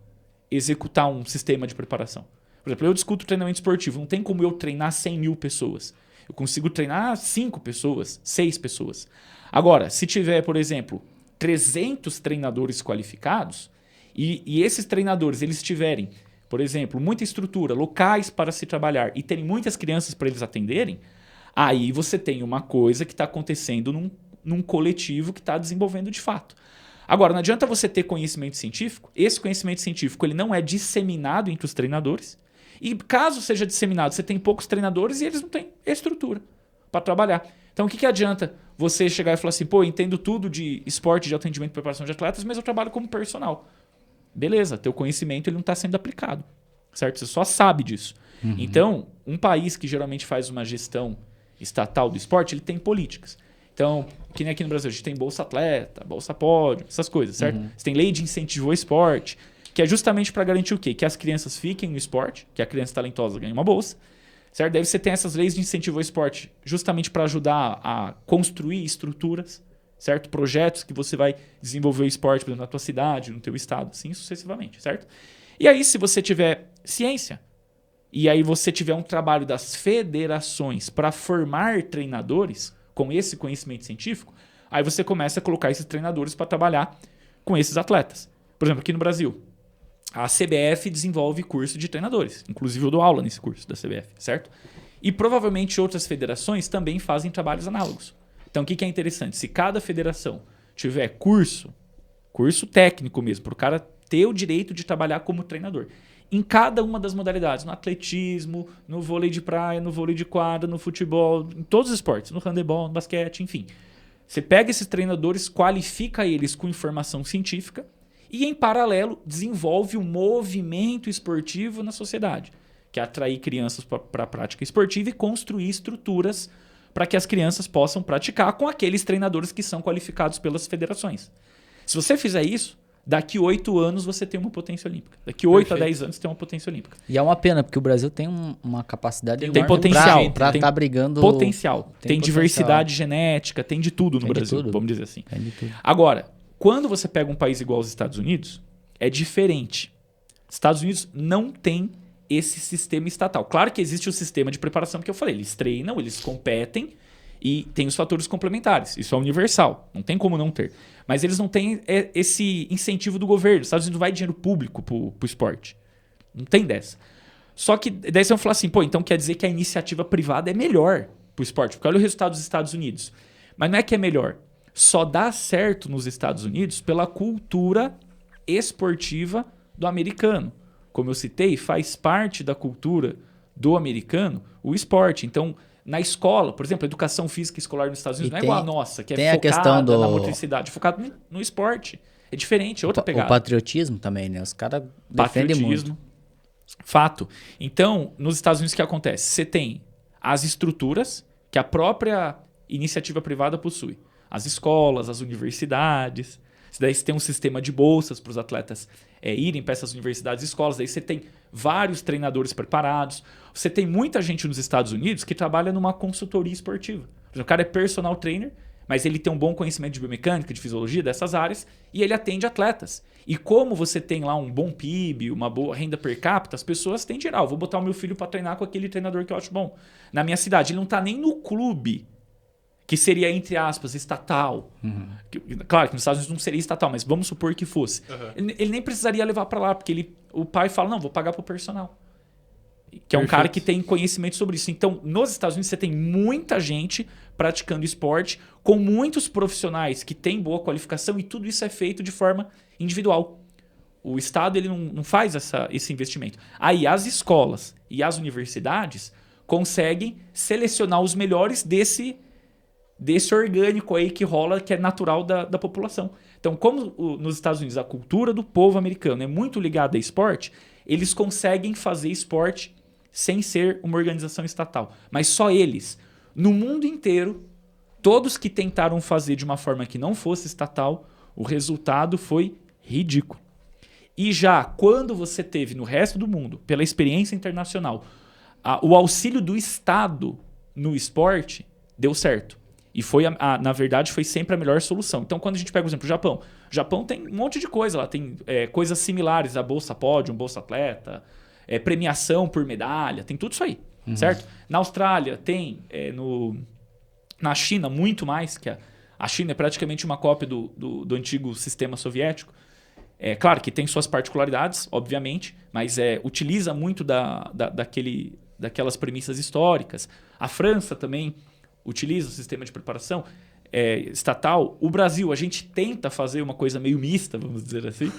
executar um sistema de preparação. Por exemplo, eu discuto treinamento esportivo, não tem como eu treinar 100 mil pessoas. Eu consigo treinar 5 pessoas, 6 pessoas. Agora, se tiver, por exemplo, 300 treinadores qualificados, e esses treinadores eles tiverem, por exemplo, muita estrutura, locais para se trabalhar e terem muitas crianças para eles atenderem, aí você tem uma coisa que está acontecendo num coletivo que está desenvolvendo de fato. Agora, não adianta você ter conhecimento científico, esse conhecimento científico ele não é disseminado entre os treinadores, e caso seja disseminado, você tem poucos treinadores e eles não têm estrutura para trabalhar. Então, o que adianta você chegar e falar assim, pô, eu entendo tudo de esporte, de atendimento e preparação de atletas, mas eu trabalho como personal. Beleza, teu conhecimento ele não está sendo aplicado, certo? Você só sabe disso. Uhum. Então, um país que geralmente faz uma gestão estatal do esporte, ele tem políticas. Então, que nem aqui no Brasil, a gente tem Bolsa Atleta, Bolsa Pódio, essas coisas, certo? Uhum. Você tem lei de incentivo ao esporte, que é justamente para garantir o quê? Que as crianças fiquem no esporte, que a criança talentosa ganhe uma bolsa, certo? Daí você tem essas leis de incentivo ao esporte justamente para ajudar a construir estruturas, certo? Projetos que você vai desenvolver o esporte, por exemplo, na tua cidade, no teu estado, assim sucessivamente, certo? E aí, se você tiver ciência, e aí você tiver um trabalho das federações para formar treinadores com esse conhecimento científico, aí você começa a colocar esses treinadores para trabalhar com esses atletas. Por exemplo, aqui no Brasil, a CBF desenvolve curso de treinadores. Inclusive eu dou aula nesse curso da CBF, certo? E provavelmente outras federações também fazem trabalhos análogos. Então o que é interessante? Se cada federação tiver curso técnico mesmo, para o cara ter o direito de trabalhar como treinador, em cada uma das modalidades, no atletismo, no vôlei de praia, no vôlei de quadra, no futebol, em todos os esportes, no handebol, no basquete, enfim. Você pega esses treinadores, qualifica eles com informação científica e, em paralelo, desenvolve um movimento esportivo na sociedade, que é atrair crianças para a prática esportiva e construir estruturas para que as crianças possam praticar com aqueles treinadores que são qualificados pelas federações. Se você fizer isso, daqui 8 anos você tem uma potência olímpica. Daqui 8 a 10 anos você tem uma potência olímpica. E é uma pena, porque o Brasil tem uma capacidade tem potencial para estar brigando. Potencial. Tem potencial. Diversidade genética, tem de tudo no Brasil, vamos dizer assim. Agora, quando você pega um país igual aos Estados Unidos, é diferente. Estados Unidos não tem esse sistema estatal. Claro que existe o sistema de preparação que eu falei. Eles treinam, eles competem e tem os fatores complementares. Isso é universal. Não tem como não ter. Mas eles não têm esse incentivo do governo. Os Estados Unidos não vai dinheiro público pro esporte. Não tem dessa. Só que daí você vai falar assim, pô, então quer dizer que a iniciativa privada é melhor pro esporte. Porque olha o resultado dos Estados Unidos. Mas não é que é melhor. Só dá certo nos Estados Unidos pela cultura esportiva do americano. Como eu citei, faz parte da cultura do americano o esporte. Então, na escola, por exemplo, a educação física escolar nos Estados Unidos não é igual a nossa, que é focada na motricidade, focada no esporte. É diferente, é outra pegada. O patriotismo também, né? Os caras defendem muito. Fato. Então, nos Estados Unidos o que acontece? Você tem as estruturas que a própria iniciativa privada possui. As escolas, as universidades. Daí você tem um sistema de bolsas para os atletas irem para essas universidades e escolas. Daí você tem vários treinadores preparados. Você tem muita gente nos Estados Unidos que trabalha numa consultoria esportiva. Por exemplo, o cara é personal trainer, mas ele tem um bom conhecimento de biomecânica, de fisiologia, dessas áreas, e ele atende atletas. E como você tem lá um bom PIB, uma boa renda per capita, as pessoas têm geral. Vou botar o meu filho para treinar com aquele treinador que eu acho bom. Na minha cidade, ele não está nem no clube, que seria, entre aspas, estatal. Uhum. Claro que nos Estados Unidos não seria estatal, mas vamos supor que fosse. Uhum. Ele nem precisaria levar para lá, porque o pai fala, não, vou pagar para o personal. Que é um cara que tem conhecimento sobre isso. Então, nos Estados Unidos, você tem muita gente praticando esporte, com muitos profissionais que têm boa qualificação, e tudo isso é feito de forma individual. O Estado ele não faz esse investimento. Aí as escolas e as universidades conseguem selecionar os melhores desse orgânico aí que rola, que é natural da população. Então, como nos Estados Unidos a cultura do povo americano é muito ligada a esporte, eles conseguem fazer esporte sem ser uma organização estatal. Mas só eles. No mundo inteiro, todos que tentaram fazer de uma forma que não fosse estatal, o resultado foi ridículo. E já quando você teve no resto do mundo, pela experiência internacional, o auxílio do Estado no esporte, deu certo. E foi, na verdade, foi sempre a melhor solução. Então, quando a gente pega, por exemplo, o Japão tem um monte de coisa lá. Tem coisas similares, a Bolsa Pódio, Bolsa Atleta, premiação por medalha, tem tudo isso aí, certo? Na Austrália tem, na China, muito mais, que a China é praticamente uma cópia do antigo sistema soviético. É claro que tem suas particularidades, obviamente, mas utiliza muito daquelas premissas históricas. A França também utiliza o sistema de preparação estatal. O Brasil, a gente tenta fazer uma coisa meio mista, vamos dizer assim.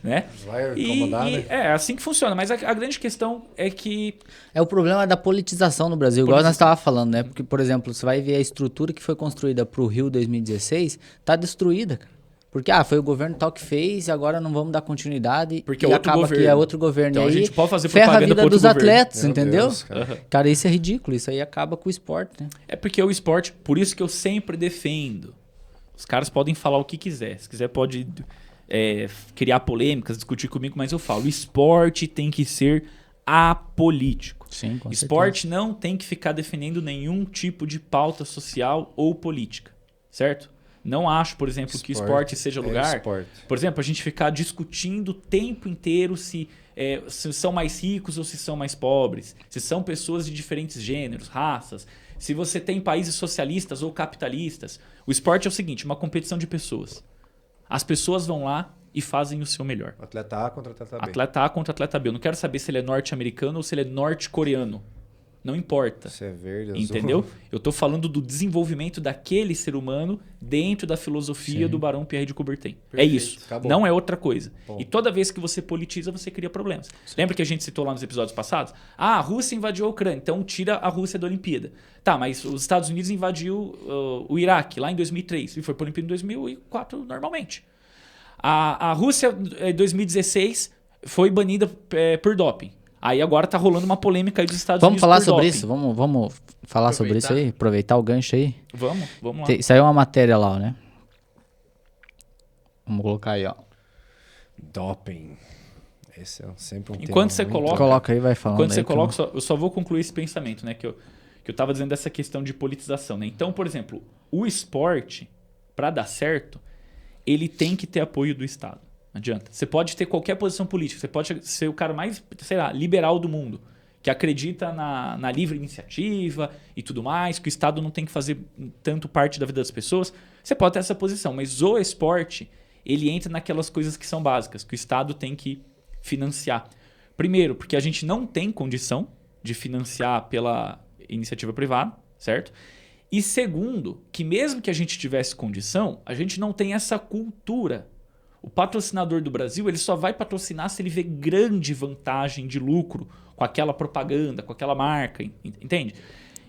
Né? Vai acomodar, né? É assim que funciona. Mas a grande questão é que... É o problema da politização no Brasil, igual nós estávamos falando, né? Porque, por exemplo, você vai ver a estrutura que foi construída para o Rio 2016, tá destruída, cara. Porque foi o governo tal que fez e agora não vamos dar continuidade. Porque e é outro acaba governo. que é outro governo. Então e aí a gente pode fazer ferra a propaganda vida para outro dos governo. atletas, Meu entendeu? Deus, cara. Cara, isso é ridículo. Isso aí acaba com o esporte, né? É porque o esporte, por isso que eu sempre defendo. Os caras podem falar o que quiser. Se quiser pode criar polêmicas, discutir comigo, mas eu falo, o esporte tem que ser apolítico. Sim, com Esporte não tem que ficar defendendo nenhum tipo de pauta social ou política, certo? Não acho, por exemplo, que o esporte seja lugar... Esporte. Por exemplo, a gente ficar discutindo o tempo inteiro se são mais ricos ou se são mais pobres, se são pessoas de diferentes gêneros, raças, se você tem países socialistas ou capitalistas. O esporte é o seguinte, uma competição de pessoas. As pessoas vão lá e fazem o seu melhor. Atleta A contra atleta B. Atleta A contra atleta B. Eu não quero saber se ele é norte-americano ou se ele é norte-coreano. Não importa. Se é verde, azul. Entendeu? Eu estou falando do desenvolvimento daquele ser humano dentro da filosofia do Barão Pierre de Coubertin. É Perfeito. isso. Acabou. Não é outra coisa. Bom. E toda vez que você politiza, você cria problemas. Lembra que a gente citou lá nos episódios passados? A Rússia invadiu a Ucrânia, então tira a Rússia da Olimpíada. Tá, mas os Estados Unidos invadiu o Iraque lá em 2003 e foi para a Olimpíada em 2004 normalmente. A Rússia em 2016 foi banida por doping. Aí agora tá rolando uma polêmica aí dos Estados Vamos Unidos falar por sobre doping. isso? Vamos falar sobre isso aí? Aproveitar o gancho aí? Vamos lá. Saiu uma matéria lá, né? Vamos colocar aí, ó. Doping. Esse é sempre um tema Enquanto você muito- coloca- Coloca aí, vai falando. Quando aí você que coloca, eu só vou concluir esse pensamento, né? Que eu tava dizendo dessa questão de politização, né? Então, por exemplo, o esporte, para dar certo, ele tem que ter apoio do Estado. Não adianta. Você pode ter qualquer posição política, você pode ser o cara mais, sei lá, liberal do mundo, que acredita na livre iniciativa e tudo mais, que o Estado não tem que fazer tanto parte da vida das pessoas. Você pode ter essa posição, mas o esporte, ele entra naquelas coisas que são básicas, que o Estado tem que financiar. Primeiro, porque a gente não tem condição de financiar pela iniciativa privada, certo? E segundo, que mesmo que a gente tivesse condição, a gente não tem essa cultura. O patrocinador do Brasil, ele só vai patrocinar se ele vê grande vantagem de lucro com aquela propaganda, com aquela marca, entende?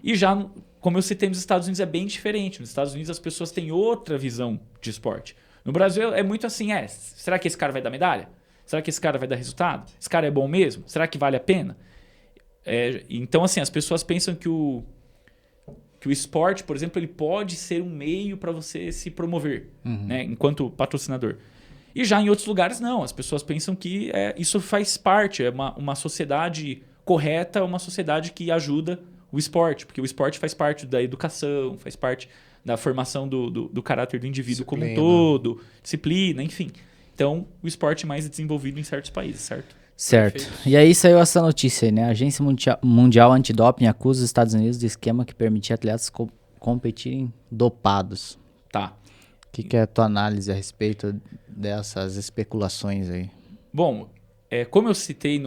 E já, como eu citei nos Estados Unidos, é bem diferente. Nos Estados Unidos as pessoas têm outra visão de esporte. No Brasil é muito assim, será que esse cara vai dar medalha? Será que esse cara vai dar resultado? Esse cara é bom mesmo? Será que vale a pena? Então, assim, as pessoas pensam que o esporte, por exemplo, ele pode ser um meio para você se promover, né, enquanto patrocinador. E já em outros lugares, não. As pessoas pensam que isso faz parte, é uma sociedade correta, uma sociedade que ajuda o esporte, porque o esporte faz parte da educação, faz parte da formação do caráter do indivíduo como um todo, disciplina, enfim. Então, o esporte é mais desenvolvido em certos países, certo? Certo. Perfeito. E aí saiu essa notícia aí, né? A Agência Mundial Antidoping acusa os Estados Unidos de esquema que permitia atletas competirem dopados. Tá. O que é a tua análise a respeito dessas especulações aí? Bom, como eu citei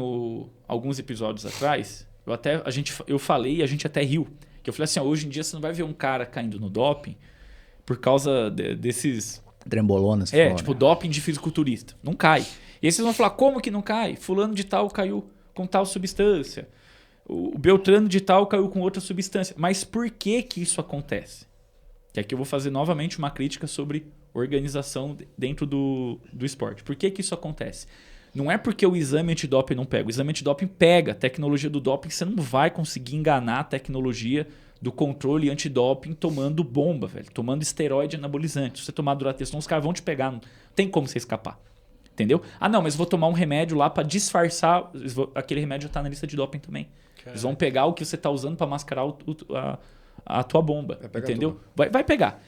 alguns episódios atrás, eu falei e a gente até riu. Que eu falei assim, hoje em dia você não vai ver um cara caindo no doping por causa desses... Trembolonas. tipo doping de fisiculturista. Não cai. E aí vocês vão falar, como que não cai? Fulano de tal caiu com tal substância. O Beltrano de tal caiu com outra substância. Mas por que isso acontece? Que aqui eu vou fazer novamente uma crítica sobre organização dentro do esporte. Por que isso acontece? Não é porque o exame antidoping não pega. O exame antidoping pega. A tecnologia do doping, você não vai conseguir enganar a tecnologia do controle antidoping tomando bomba, velho. Tomando esteroide anabolizante. Se você tomar Durateston, os caras vão te pegar. Não tem como você escapar. Entendeu? Ah, não, mas vou tomar um remédio lá pra disfarçar. Aquele remédio já tá na lista de doping também. Caramba. Eles vão pegar o que você tá usando pra mascarar a tua bomba. Entendeu? Vai pegar.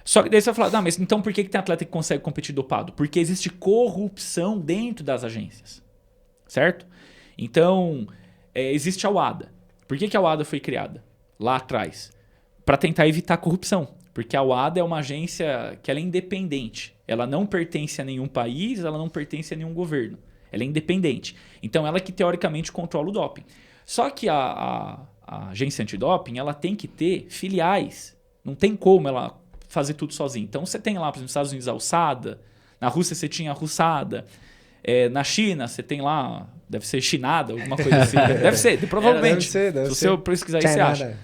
Só que daí você vai falar, não, mas então por que tem atleta que consegue competir dopado? Porque existe corrupção dentro das agências. Certo? Então, existe a UADA. Por que a UADA foi criada? Lá atrás. Para tentar evitar a corrupção. Porque a UADA é uma agência que ela é independente. Ela não pertence a nenhum país, ela não pertence a nenhum governo. Ela é independente. Então, ela que teoricamente controla o doping. Só que a agência antidoping, ela tem que ter filiais. Não tem como ela fazer tudo sozinha. Então, você tem lá, por exemplo, nos Estados Unidos, a USADA. Na Rússia, você tinha a Russada. Na China, você tem lá... Deve ser Chinada, alguma coisa assim. Deve ser, provavelmente. Deve Se ser. você pesquisar aí, você acha.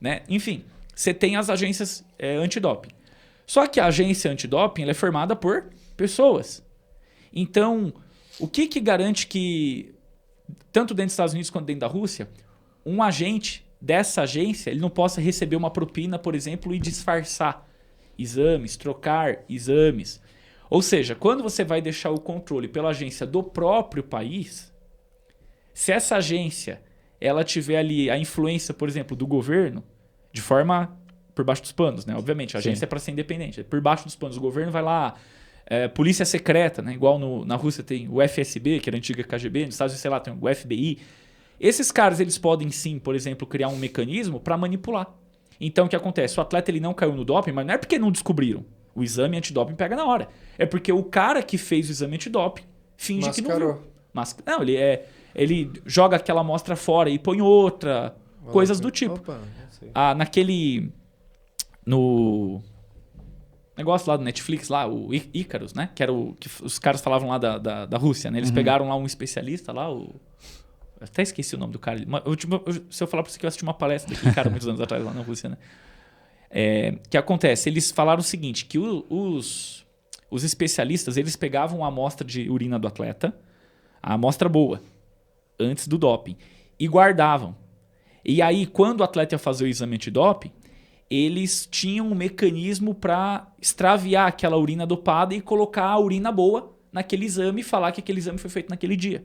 Né? Enfim, você tem as agências antidoping. Só que a agência antidoping ela é formada por pessoas. Então, o que garante que, tanto dentro dos Estados Unidos quanto dentro da Rússia, um agente dessa agência ele não possa receber uma propina, por exemplo, e disfarçar exames, trocar exames. Ou seja, quando você vai deixar o controle pela agência do próprio país, se essa agência ela tiver ali a influência, por exemplo, do governo, de forma por baixo dos panos, né? Obviamente, a agência é para ser independente. Por baixo dos panos, o governo vai lá, polícia secreta, né? Igual na Rússia tem o FSB, que era a antiga KGB, nos Estados Unidos, sei lá, tem o FBI. Esses caras, eles podem sim, por exemplo, criar um mecanismo para manipular. Então, o que acontece? O atleta ele não caiu no doping, mas não é porque não descobriram. O exame antidoping pega na hora. É porque o cara que fez o exame antidoping finge que não viu. Não, ele joga aquela amostra fora e põe outra, coisas do tipo. Opa, não sei. No negócio lá do Netflix, lá, o Icarus, né? Que era o que os caras falavam lá da Rússia, né? Eles pegaram lá um especialista lá, eu até esqueci o nome do cara. Se eu falar pra você que eu assisti uma palestra daquele cara muitos anos atrás lá na Rússia, né? Que acontece? Eles falaram o seguinte, que os especialistas, eles pegavam a amostra de urina do atleta, a amostra boa, antes do doping, e guardavam. E aí, quando o atleta ia fazer o exame antidoping, eles tinham um mecanismo para extraviar aquela urina dopada e colocar a urina boa naquele exame e falar que aquele exame foi feito naquele dia.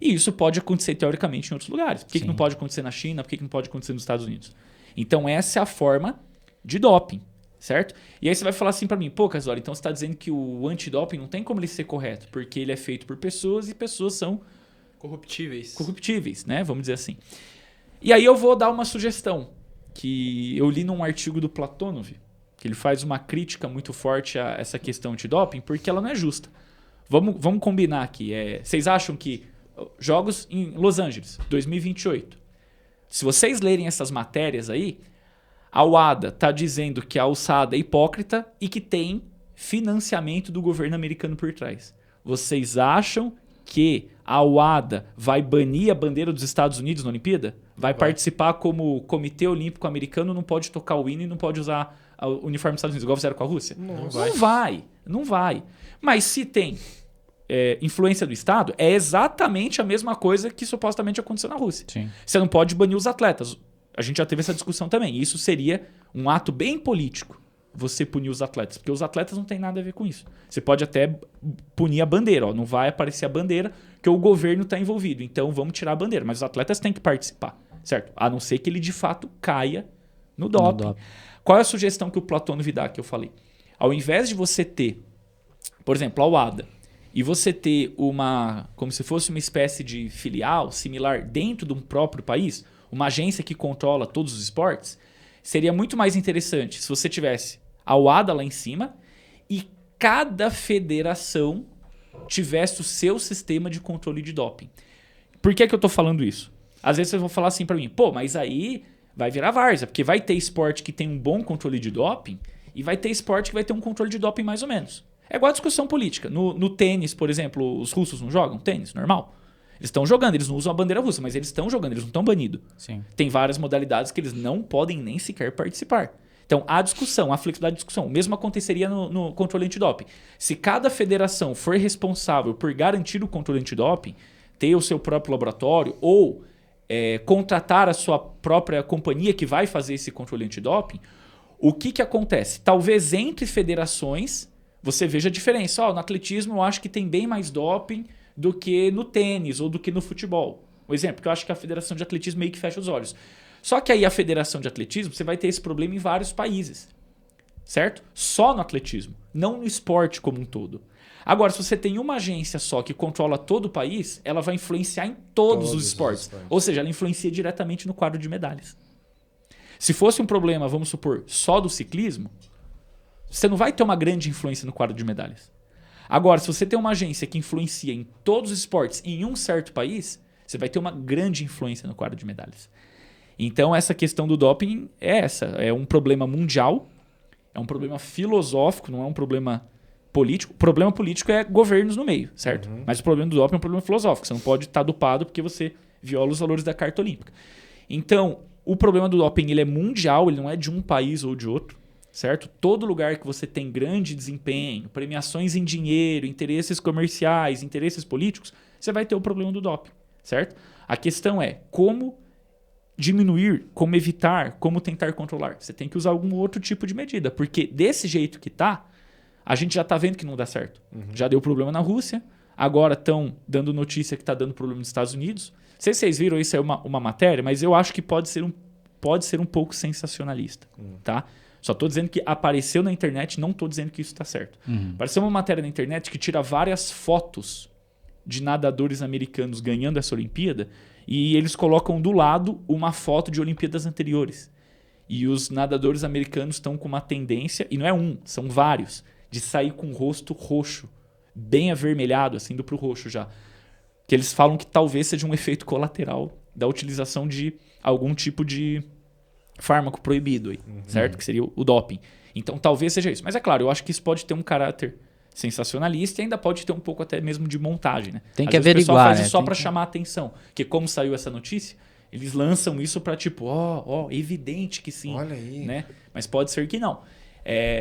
E isso pode acontecer, teoricamente, em outros lugares. Por que não pode acontecer na China? Por que não pode acontecer nos Estados Unidos? Então, essa é a forma de doping, certo? E aí você vai falar assim para mim, pô, Casori, então você está dizendo que o antidoping não tem como ele ser correto, porque ele é feito por pessoas e pessoas são corruptíveis, né? Vamos dizer assim. E aí eu vou dar uma sugestão que eu li num artigo do Platonov, que ele faz uma crítica muito forte a essa questão antidoping, porque ela não é justa. Vamos combinar aqui. Vocês acham que jogos em Los Angeles, 2028, se vocês lerem essas matérias aí, a UADA está dizendo que a USADA é hipócrita e que tem financiamento do governo americano por trás. Vocês acham que a UADA vai banir a bandeira dos Estados Unidos na Olimpíada? Vai participar como o Comitê Olímpico Americano, não pode tocar o hino e não pode usar o uniforme dos Estados Unidos, igual fizeram com a Rússia? Não vai. Mas se tem influência do Estado, é exatamente a mesma coisa que supostamente aconteceu na Rússia. Sim. Você não pode banir os atletas. A gente já teve essa discussão também. Isso seria um ato bem político, você punir os atletas. Porque os atletas não têm nada a ver com isso. Você pode até punir a bandeira. Não vai aparecer a bandeira, porque o governo está envolvido. Então vamos tirar a bandeira. Mas os atletas têm que participar, certo? A não ser que ele de fato caia no doping. Qual é a sugestão que o Platonov dá, que eu falei? Ao invés de você ter, por exemplo, a UADA, e você ter como se fosse uma espécie de filial similar dentro de um próprio país, uma agência que controla todos os esportes, seria muito mais interessante se você tivesse a UADA lá em cima e cada federação tivesse o seu sistema de controle de doping. Por que eu estou falando isso? Às vezes vocês vão falar assim para mim, pô, mas aí vai virar várzea, porque vai ter esporte que tem um bom controle de doping e vai ter esporte que vai ter um controle de doping mais ou menos. É igual a discussão política. No tênis, por exemplo, os russos não jogam tênis, normal. Eles estão jogando, eles não usam a bandeira russa, mas eles estão jogando, eles não estão banidos. Sim. Tem várias modalidades que eles não podem nem sequer participar. Então, há discussão, há flexibilidade de discussão. O mesmo aconteceria no controle antidoping. Se cada federação for responsável por garantir o controle antidoping, ter o seu próprio laboratório ou contratar a sua própria companhia que vai fazer esse controle antidoping, o que acontece? Talvez entre federações você veja a diferença. No atletismo eu acho que tem bem mais doping do que no tênis ou do que no futebol. Um exemplo, que eu acho que a Federação de Atletismo meio que fecha os olhos. Só que aí a Federação de Atletismo, você vai ter esse problema em vários países. Certo? Só no atletismo, não no esporte como um todo. Agora, se você tem uma agência só que controla todo o país, ela vai influenciar em todos os esportes. Ou seja, ela influencia diretamente no quadro de medalhas. Se fosse um problema, vamos supor, só do ciclismo, você não vai ter uma grande influência no quadro de medalhas. Agora, se você tem uma agência que influencia em todos os esportes em um certo país, você vai ter uma grande influência no quadro de medalhas. Então, essa questão do doping é essa. É um problema mundial, é um problema filosófico, não é um problema político. O problema político é governos no meio, certo? Mas o problema do doping é um problema filosófico. Você não pode estar dopado porque você viola os valores da Carta Olímpica. Então, o problema do doping ele é mundial, ele não é de um país ou de outro, certo? Todo lugar que você tem grande desempenho, premiações em dinheiro, interesses comerciais, interesses políticos, você vai ter o problema do doping, certo? A questão é como diminuir, como evitar, como tentar controlar. Você tem que usar algum outro tipo de medida, porque desse jeito que tá, a gente já tá vendo que não dá certo. Já deu problema na Rússia, agora estão dando notícia que tá dando problema nos Estados Unidos. Não sei se vocês viram, isso é uma matéria, mas eu acho que pode ser um pouco sensacionalista, tá? Só tô dizendo que apareceu na internet, não tô dizendo que isso tá certo. Apareceu uma matéria na internet que tira várias fotos de nadadores americanos ganhando essa Olimpíada e eles colocam do lado uma foto de Olimpíadas anteriores. E os nadadores americanos estão com uma tendência, e não é um, são vários, de sair com o rosto roxo, bem avermelhado, assim, indo pro roxo já. Que eles falam que talvez seja um efeito colateral da utilização de algum tipo de fármaco proibido aí, certo? Que seria o doping. Então talvez seja isso. Mas é claro, eu acho que isso pode ter um caráter sensacionalista e ainda pode ter um pouco até mesmo de montagem, né? Tem que Às vezes averiguar, o pessoal faz né? isso só Tem para que- chamar a atenção. Porque como saiu essa notícia, eles lançam isso para tipo, evidente que sim, Olha aí. né? Mas pode ser que não.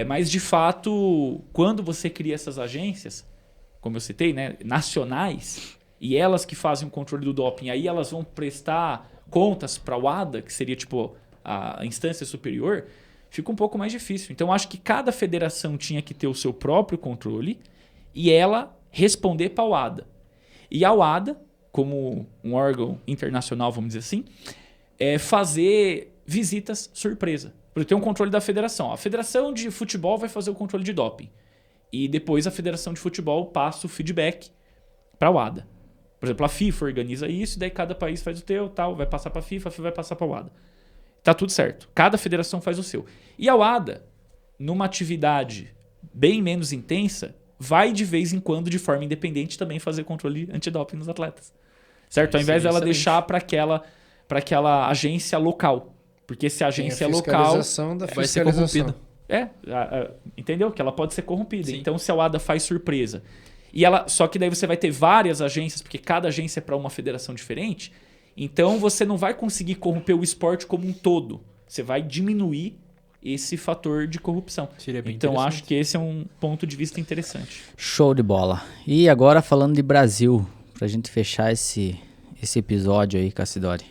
Mas de fato, quando você cria essas agências, como eu citei, né, nacionais, e elas que fazem o controle do doping, aí elas vão prestar contas para a WADA, que seria tipo a instância superior, fica um pouco mais difícil. Então, acho que cada federação tinha que ter o seu próprio controle e ela responder para a WADA. E a WADA, como um órgão internacional, vamos dizer assim, fazer visitas surpresa. Porque tem um controle da federação. A federação de futebol vai fazer o controle de doping. E depois a federação de futebol passa o feedback para a WADA. Por exemplo, a FIFA organiza isso, daí cada país faz o teu, tal, vai passar para a FIFA vai passar para a WADA. Tá tudo certo. Cada federação faz o seu. E a WADA, numa atividade bem menos intensa, vai de vez em quando, de forma independente, também fazer controle antidoping nos atletas. Certo? Ao invés dela deixar para aquela agência local. Porque se a agência local... Fiscalização da vai ser fiscalização. corrompida. Entendeu? Que ela pode ser corrompida. Sim. Então, se a WADA faz surpresa, só que daí você vai ter várias agências, porque cada agência é para uma federação diferente, então você não vai conseguir corromper o esporte como um todo. Você vai diminuir esse fator de corrupção. Seria bem Então, interessante. acho que esse é um ponto de vista interessante. Show de bola. E agora falando de Brasil, pra gente fechar esse episódio aí, Cassidori.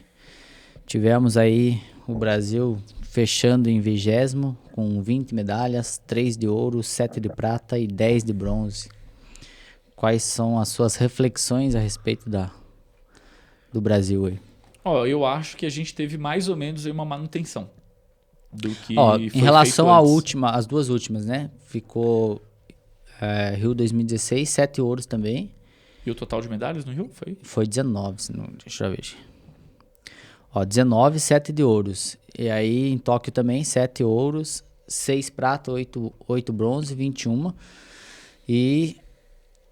Tivemos aí o Brasil fechando em 20º, com 20 medalhas, 3 de ouro, 7 de prata e 10 de bronze. Quais são as suas reflexões a respeito do Brasil aí? Eu acho que a gente teve mais ou menos aí uma manutenção do que Em foi relação feito à antes. última, as duas últimas, né? Ficou Rio 2016, 7 ouros também. E o total de medalhas no Rio Foi 19, se não, deixa eu ver. 19, 7 de ouros. E aí em Tóquio também, 7 ouros, 6 prata, 8 bronze, 21. E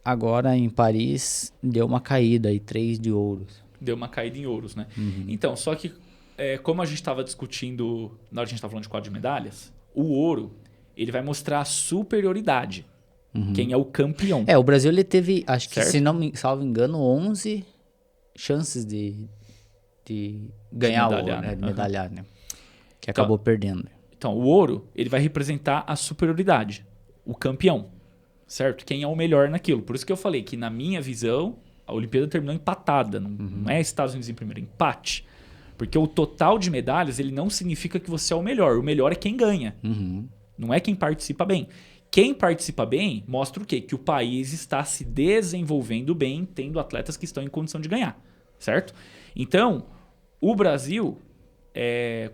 agora em Paris deu uma caída aí, 3 de ouros. Deu uma caída em ouros, né? Então, só que como a gente estava discutindo, na hora que a gente estava falando de quadro de medalhas, o ouro, ele vai mostrar a superioridade. Quem é o campeão. O Brasil ele teve, acho que Certo. se não me salvo engano, 11 chances de ganhar medalhar, ouro, né? de medalhar, né? Que Então, acabou perdendo. Então, o ouro, ele vai representar a superioridade, o campeão, certo? Quem é o melhor naquilo. Por isso que eu falei que, na minha visão, a Olimpíada terminou empatada. Não é Estados Unidos em primeiro, é empate. Porque o total de medalhas, ele não significa que você é o melhor. O melhor é quem ganha. Não é quem participa bem. Quem participa bem mostra o quê? Que o país está se desenvolvendo bem, tendo atletas que estão em condição de ganhar, certo? Então, o Brasil,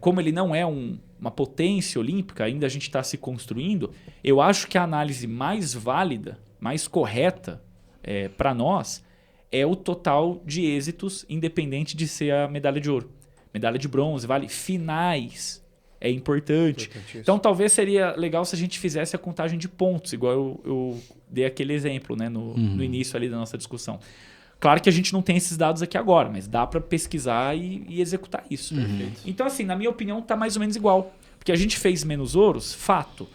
como ele não é uma potência olímpica, ainda a gente está se construindo, eu acho que a análise mais válida, mais correta para nós é o total de êxitos, independente de ser a medalha de ouro. Medalha de bronze, vale finais, é importante. Então, talvez seria legal se a gente fizesse a contagem de pontos, igual eu dei aquele exemplo, né, no início ali da nossa discussão. Claro que a gente não tem esses dados aqui agora, mas dá para pesquisar e executar isso. Então, assim, na minha opinião, tá mais ou menos igual. Porque a gente fez menos ouros, fato,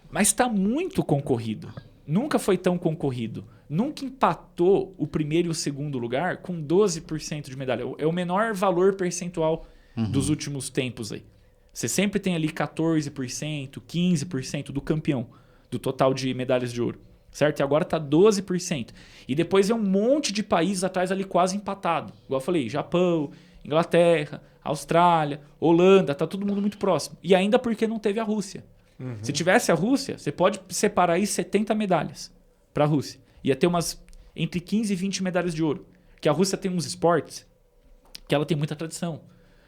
mas está muito concorrido. Nunca foi tão concorrido. Nunca empatou o primeiro e o segundo lugar com 12% de medalha. É o menor valor percentual dos últimos tempos aí. Você sempre tem ali 14%, 15% do campeão, do total de medalhas de ouro. Certo? E agora está 12%. E depois é um monte de países atrás ali quase empatado. Igual eu falei, Japão, Inglaterra, Austrália, Holanda, tá todo mundo muito próximo. E ainda porque não teve a Rússia. Se tivesse a Rússia, você pode separar aí 70 medalhas para a Rússia. Ia ter umas entre 15 e 20 medalhas de ouro. Porque a Rússia tem uns esportes que ela tem muita tradição.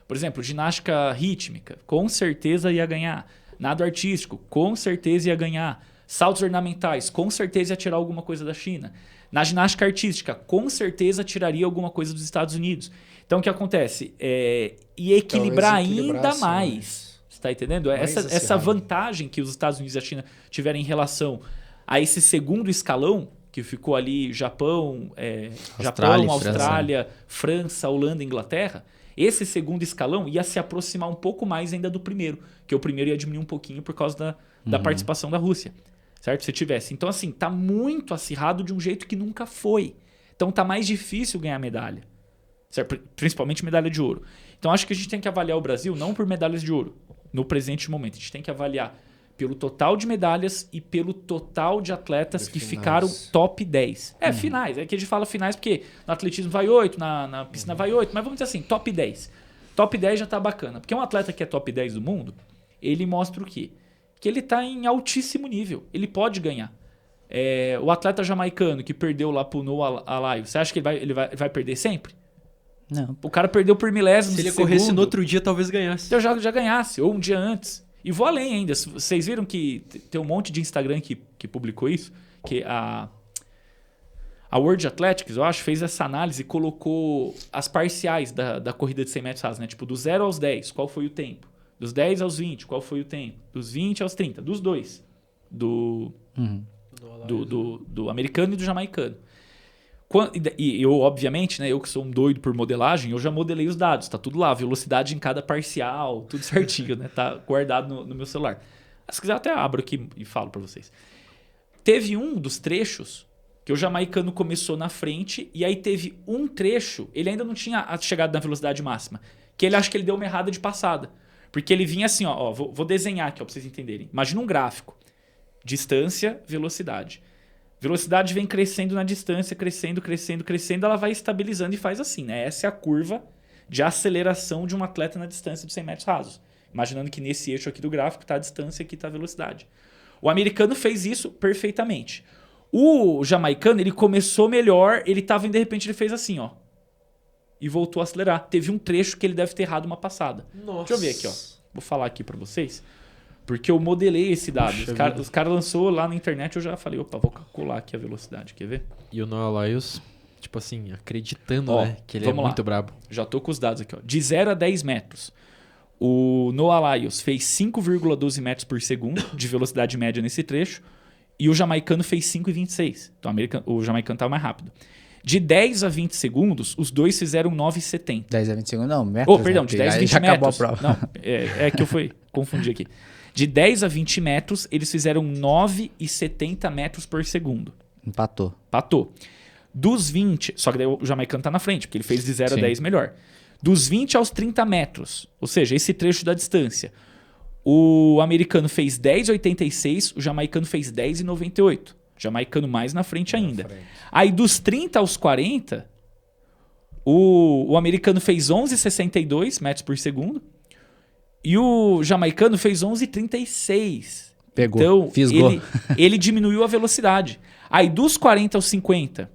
Por exemplo, ginástica rítmica, com certeza ia ganhar. Nado artístico, com certeza ia ganhar. Saltos ornamentais, com certeza ia tirar alguma coisa da China. Na ginástica artística, com certeza tiraria alguma coisa dos Estados Unidos. Então, o que acontece? Ia equilibrar ainda mais. Você está entendendo? Essa vantagem que os Estados Unidos e a China tiveram em relação a esse segundo escalão, que ficou ali Japão, Austrália, França, Holanda e Inglaterra, esse segundo escalão ia se aproximar um pouco mais ainda do primeiro, que o primeiro ia diminuir um pouquinho por causa da participação da Rússia. Certo? Se tivesse. Então, assim, tá muito acirrado de um jeito que nunca foi. Então, tá mais difícil ganhar medalha. Certo? Principalmente medalha de ouro. Então, acho que a gente tem que avaliar o Brasil não por medalhas de ouro, no presente momento. A gente tem que avaliar pelo total de medalhas e pelo total de atletas que ficaram top 10. Finais. É que a gente fala finais porque no atletismo vai 8, na piscina vai 8, mas vamos dizer assim, top 10. Top 10 já tá bacana. Porque um atleta que é top 10 do mundo, ele mostra o quê? Que ele está em altíssimo nível. Ele pode ganhar. O atleta jamaicano que perdeu lá pro Noah Alaio, você acha que ele vai perder sempre? Não. O cara perdeu por milésimos de segundo. Se ele corresse no outro dia, talvez ganhasse. Eu já ganhasse, ou um dia antes. E vou além ainda. Vocês viram que tem um monte de Instagram que publicou isso? Que a World Athletics, eu acho, fez essa análise e colocou as parciais da corrida de 100 metros rasos, né? Tipo, do 0 aos 10, qual foi o tempo? Dos 10 aos 20, qual foi o tempo? Dos 20 aos 30, dos dois. Do americano e do jamaicano. E eu, obviamente, né, eu que sou um doido por modelagem, eu já modelei os dados. Tá tudo lá, velocidade em cada parcial, tudo certinho, né? Tá guardado no meu celular. Se quiser, eu até abro aqui e falo para vocês. Teve um dos trechos que o jamaicano começou na frente e aí teve um trecho, ele ainda não tinha chegado na velocidade máxima, que ele acha que ele deu uma errada de passada. Porque ele vinha assim, ó, vou desenhar aqui, ó, pra vocês entenderem. Imagina um gráfico. Distância, velocidade. Velocidade vem crescendo na distância, crescendo, ela vai estabilizando e faz assim, né? Essa é a curva de aceleração de um atleta na distância dos 100 metros rasos. Imaginando que nesse eixo aqui do gráfico está a distância e aqui está a velocidade. O americano fez isso perfeitamente. O jamaicano, ele começou melhor, ele estava e de repente ele fez assim, ó. E voltou a acelerar. Teve um trecho que ele deve ter errado uma passada. Nossa. Deixa eu ver aqui, ó. Vou falar aqui para vocês. Porque eu modelei esse dado. Os caras lançou lá na internet, eu já falei, opa, vou calcular aqui a velocidade. Quer ver? E o Noah Lyles, tipo assim, acreditando, ó, né, que ele é muito brabo. Já tô com os dados aqui, ó. De 0 a 10 metros. O Noah Lyles fez 5,12 metros por segundo de velocidade média nesse trecho. E o jamaicano fez 5,26. Então o jamaicano estava mais rápido. De 10 a 20 segundos, os dois fizeram 9,70. 10 a 20 segundos não, metros. Perdão, de 10 a 20 já metros. Acabou a prova. Não, é que eu confundi aqui. De 10 a 20 metros, eles fizeram 9,70 metros por segundo. Empatou. Dos 20, só que daí o jamaicano tá na frente, porque ele fez de 0 a 10 melhor. Dos 20 aos 30 metros, ou seja, esse trecho da distância, O americano fez 10,86, o jamaicano fez 10,98. O jamaicano mais na frente ainda. Aí dos 30 aos 40, o americano fez 11,62 metros por segundo e o jamaicano fez 11,36. Pegou, Então, fisgou. ele diminuiu a velocidade. Aí dos 40 aos 50,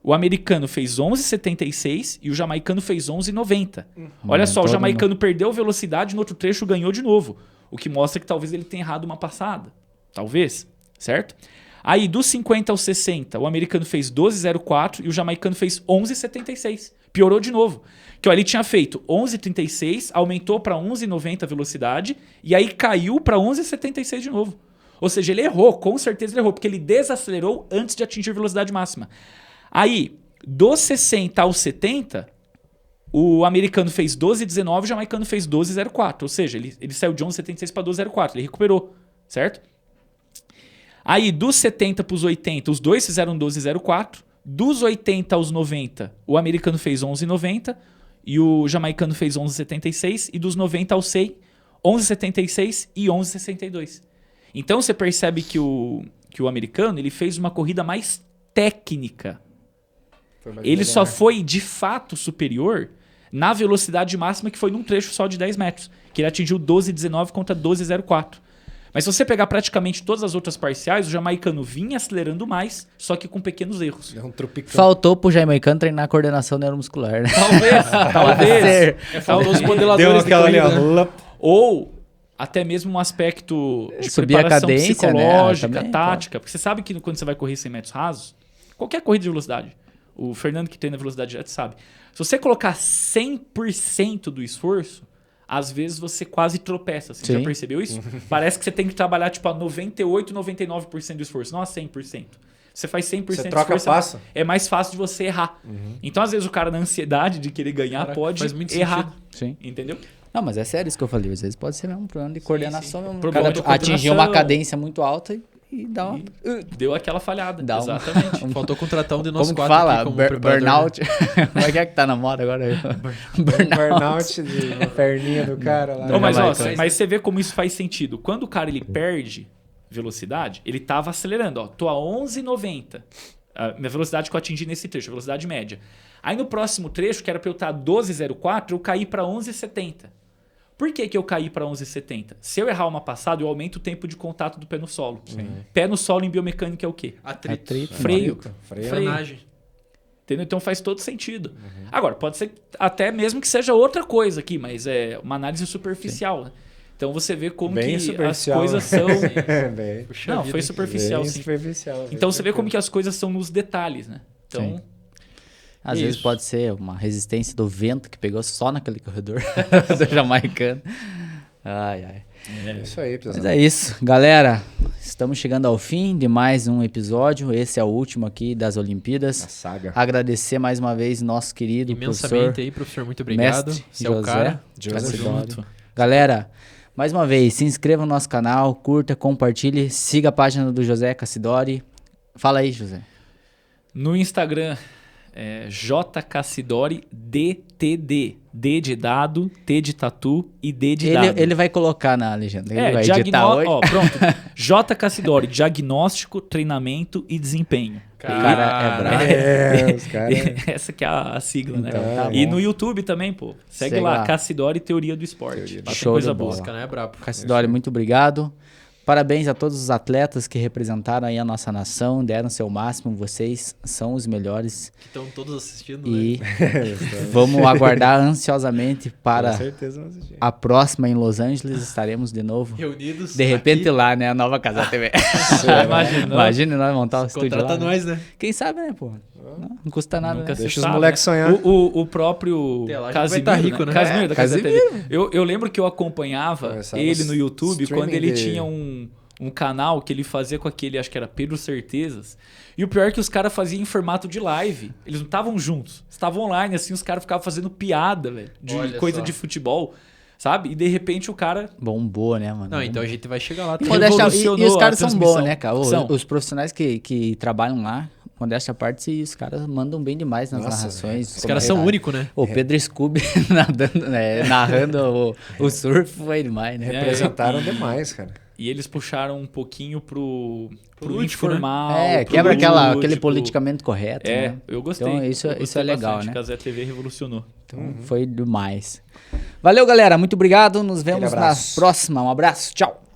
o americano fez 11,76 e o jamaicano fez 11,90. Olha só, o todo jamaicano perdeu velocidade, no outro trecho ganhou de novo. O que mostra que talvez ele tenha errado uma passada. Talvez, certo? Aí dos 50 aos 60, o americano fez 12,04 e o jamaicano fez 11,76. Piorou de novo. Que ó, ele tinha feito 11,36, aumentou para 11,90 a velocidade e aí caiu para 11,76 de novo. Ou seja, ele errou, com certeza ele errou, porque ele desacelerou antes de atingir a velocidade máxima. Aí, dos 60 aos 70, o americano fez 12,19 e o jamaicano fez 12,04. Ou seja, ele saiu de 11,76 para 12,04. Ele recuperou, certo? Aí, dos 70 para os 80, os dois fizeram 12,04. Dos 80 aos 90, o americano fez 11,90 e o jamaicano fez 11,76. E dos 90 aos 100, 11,76 e 11,62. Então, você percebe que o americano ele fez uma corrida mais técnica. Ele só foi, de fato, superior na velocidade máxima que foi num trecho só de 10 metros. Que ele atingiu 12,19 contra 12,04. Mas se você pegar praticamente todas as outras parciais, o jamaicano vinha acelerando mais, só que com pequenos erros. É um tropicão. Faltou pro jamaicano treinar a coordenação neuromuscular, né? Talvez. Faltou os Deu modeladores de aquela ali, corrida, ó. né? Ou até mesmo um aspecto de Subir a preparação cadência, psicológica, né? Também, tática. Porque você sabe que quando você vai correr 100 metros rasos, qualquer corrida de velocidade, o Fernando que treina velocidade direta sabe, se você colocar 100% do esforço, às vezes você quase tropeça. Você já Sim. percebeu isso? Parece que você tem que trabalhar tipo a 98, 99% do esforço, não a 100%. Você faz 100% Você do troca, esforço, passa. é mais fácil de você errar. Então, às vezes, o cara na ansiedade de querer ganhar Caraca, pode faz muito errar. sentido. Sim. Entendeu? Não, mas é sério isso que eu falei. Às vezes pode ser mesmo um problema de coordenação. Mesmo. O Problema cara de atingir coordenação. uma cadência muito alta e dá uma... Deu aquela falhada. Dá um- Exatamente. Faltou contratar um de nós Como que quatro fala? aqui como preparador, né? Burnout. Como é que tá na moda agora? Burnout de perninha do cara lá. Não, mas, ó, Jamaica. mas você vê como isso faz sentido. Quando o cara ele perde velocidade, ele tava acelerando. Ó, tô a 11,90. A minha velocidade que eu atingi nesse trecho, a velocidade média. Aí no próximo trecho, que era para eu estar 12,04, eu caí para 11,70. Por que eu caí para 11,70? Se eu errar uma passada, eu aumento o tempo de contato do pé no solo. Pé no solo em biomecânica é o quê? Atrito. Freio. Freio. Frenagem. Entendeu? Então faz todo sentido. Agora, pode ser até mesmo que seja outra coisa aqui, mas é uma análise superficial. Né? Então você vê como Bem que as superficial, coisas né? são... Bem, Puxa Não, vida, foi hein? superficial, bem sim. superficial. Então você vê como que as coisas são nos detalhes, né? Então, Sim. Às vezes Isso. pode ser uma resistência do vento que pegou só naquele corredor do jamaicano. Ai, ai. É isso aí, Mas pessoal. é isso. Galera, estamos chegando ao fim de mais um episódio. Esse é o último aqui das A Olimpíadas. saga. Agradecer mais uma vez nosso querido Imensamente professor aí, professor. Muito obrigado. mestre Você é o José cara. Cassidori. Galera, mais uma vez, se inscreva no nosso canal, curta, compartilhe, siga a página do José Cassidori. Fala aí, José. no Instagram, JCassidori DTD. D de dado, T de tatu e D de dado. Ele vai colocar na legenda. Ele vai editar hoje. Ó, pronto. J. Cassidori, diagnóstico, treinamento e desempenho. O cara é bravo. Os caras. Essa que é a sigla, né? Então, tá E bom. no YouTube também, pô. Segue Segue lá, lá. Cassidori Teoria do Esporte. Lá tem Show coisa de boa. bola. Esse canal é brabo. Cassidori, muito obrigado. Parabéns a todos os atletas que representaram aí a nossa nação, deram seu máximo. Vocês são os melhores. Que estão todos assistindo, né? E vamos aguardar ansiosamente Com para certeza não assisti. a próxima em Los Angeles. Estaremos de novo. Reunidos. De repente aqui. lá, né? A nova Casa TV. Imaginou? Imagina nós montar o estúdio Contrata lá. né? nós, né? Quem sabe, né, pô? Não custa nada, Nunca né? se Deixa os sabe, moleques né? sonhar. O próprio Até lá, a gente vai Casimiro, tá rico, né? Casimiro da Casa Casimiro. TV. Eu lembro que eu acompanhava Começava ele no YouTube streaming quando ele de- tinha um canal que ele fazia com aquele, acho que era Pedro Certezas. E o pior é que os caras faziam em formato de live. Eles não estavam juntos. Estavam online, assim, os caras ficavam fazendo piada, velho. De Olha coisa só. de futebol. Sabe? E de repente o cara Bombou, né, mano? Não, então a gente vai chegar lá. Modéstia- e os revolucionou caras a são bons, transmissão. né, cara? São. Os profissionais que trabalham lá modéstia à parte, os caras mandam bem demais nas Nossa, narrações. Os caras são únicos, né? O Pedro Scooby narrando o surf foi demais, né? Representaram demais, cara. E eles puxaram um pouquinho pro lúdico, informal. pro Quebra aquele lúdico. politicamente correto, né? Eu gostei. Então, isso Eu é gostei legal, bastante, né? que a Zé TV revolucionou. Então, foi demais. Valeu, galera. Muito obrigado. Nos vemos na abraço. próxima. Um abraço. Tchau.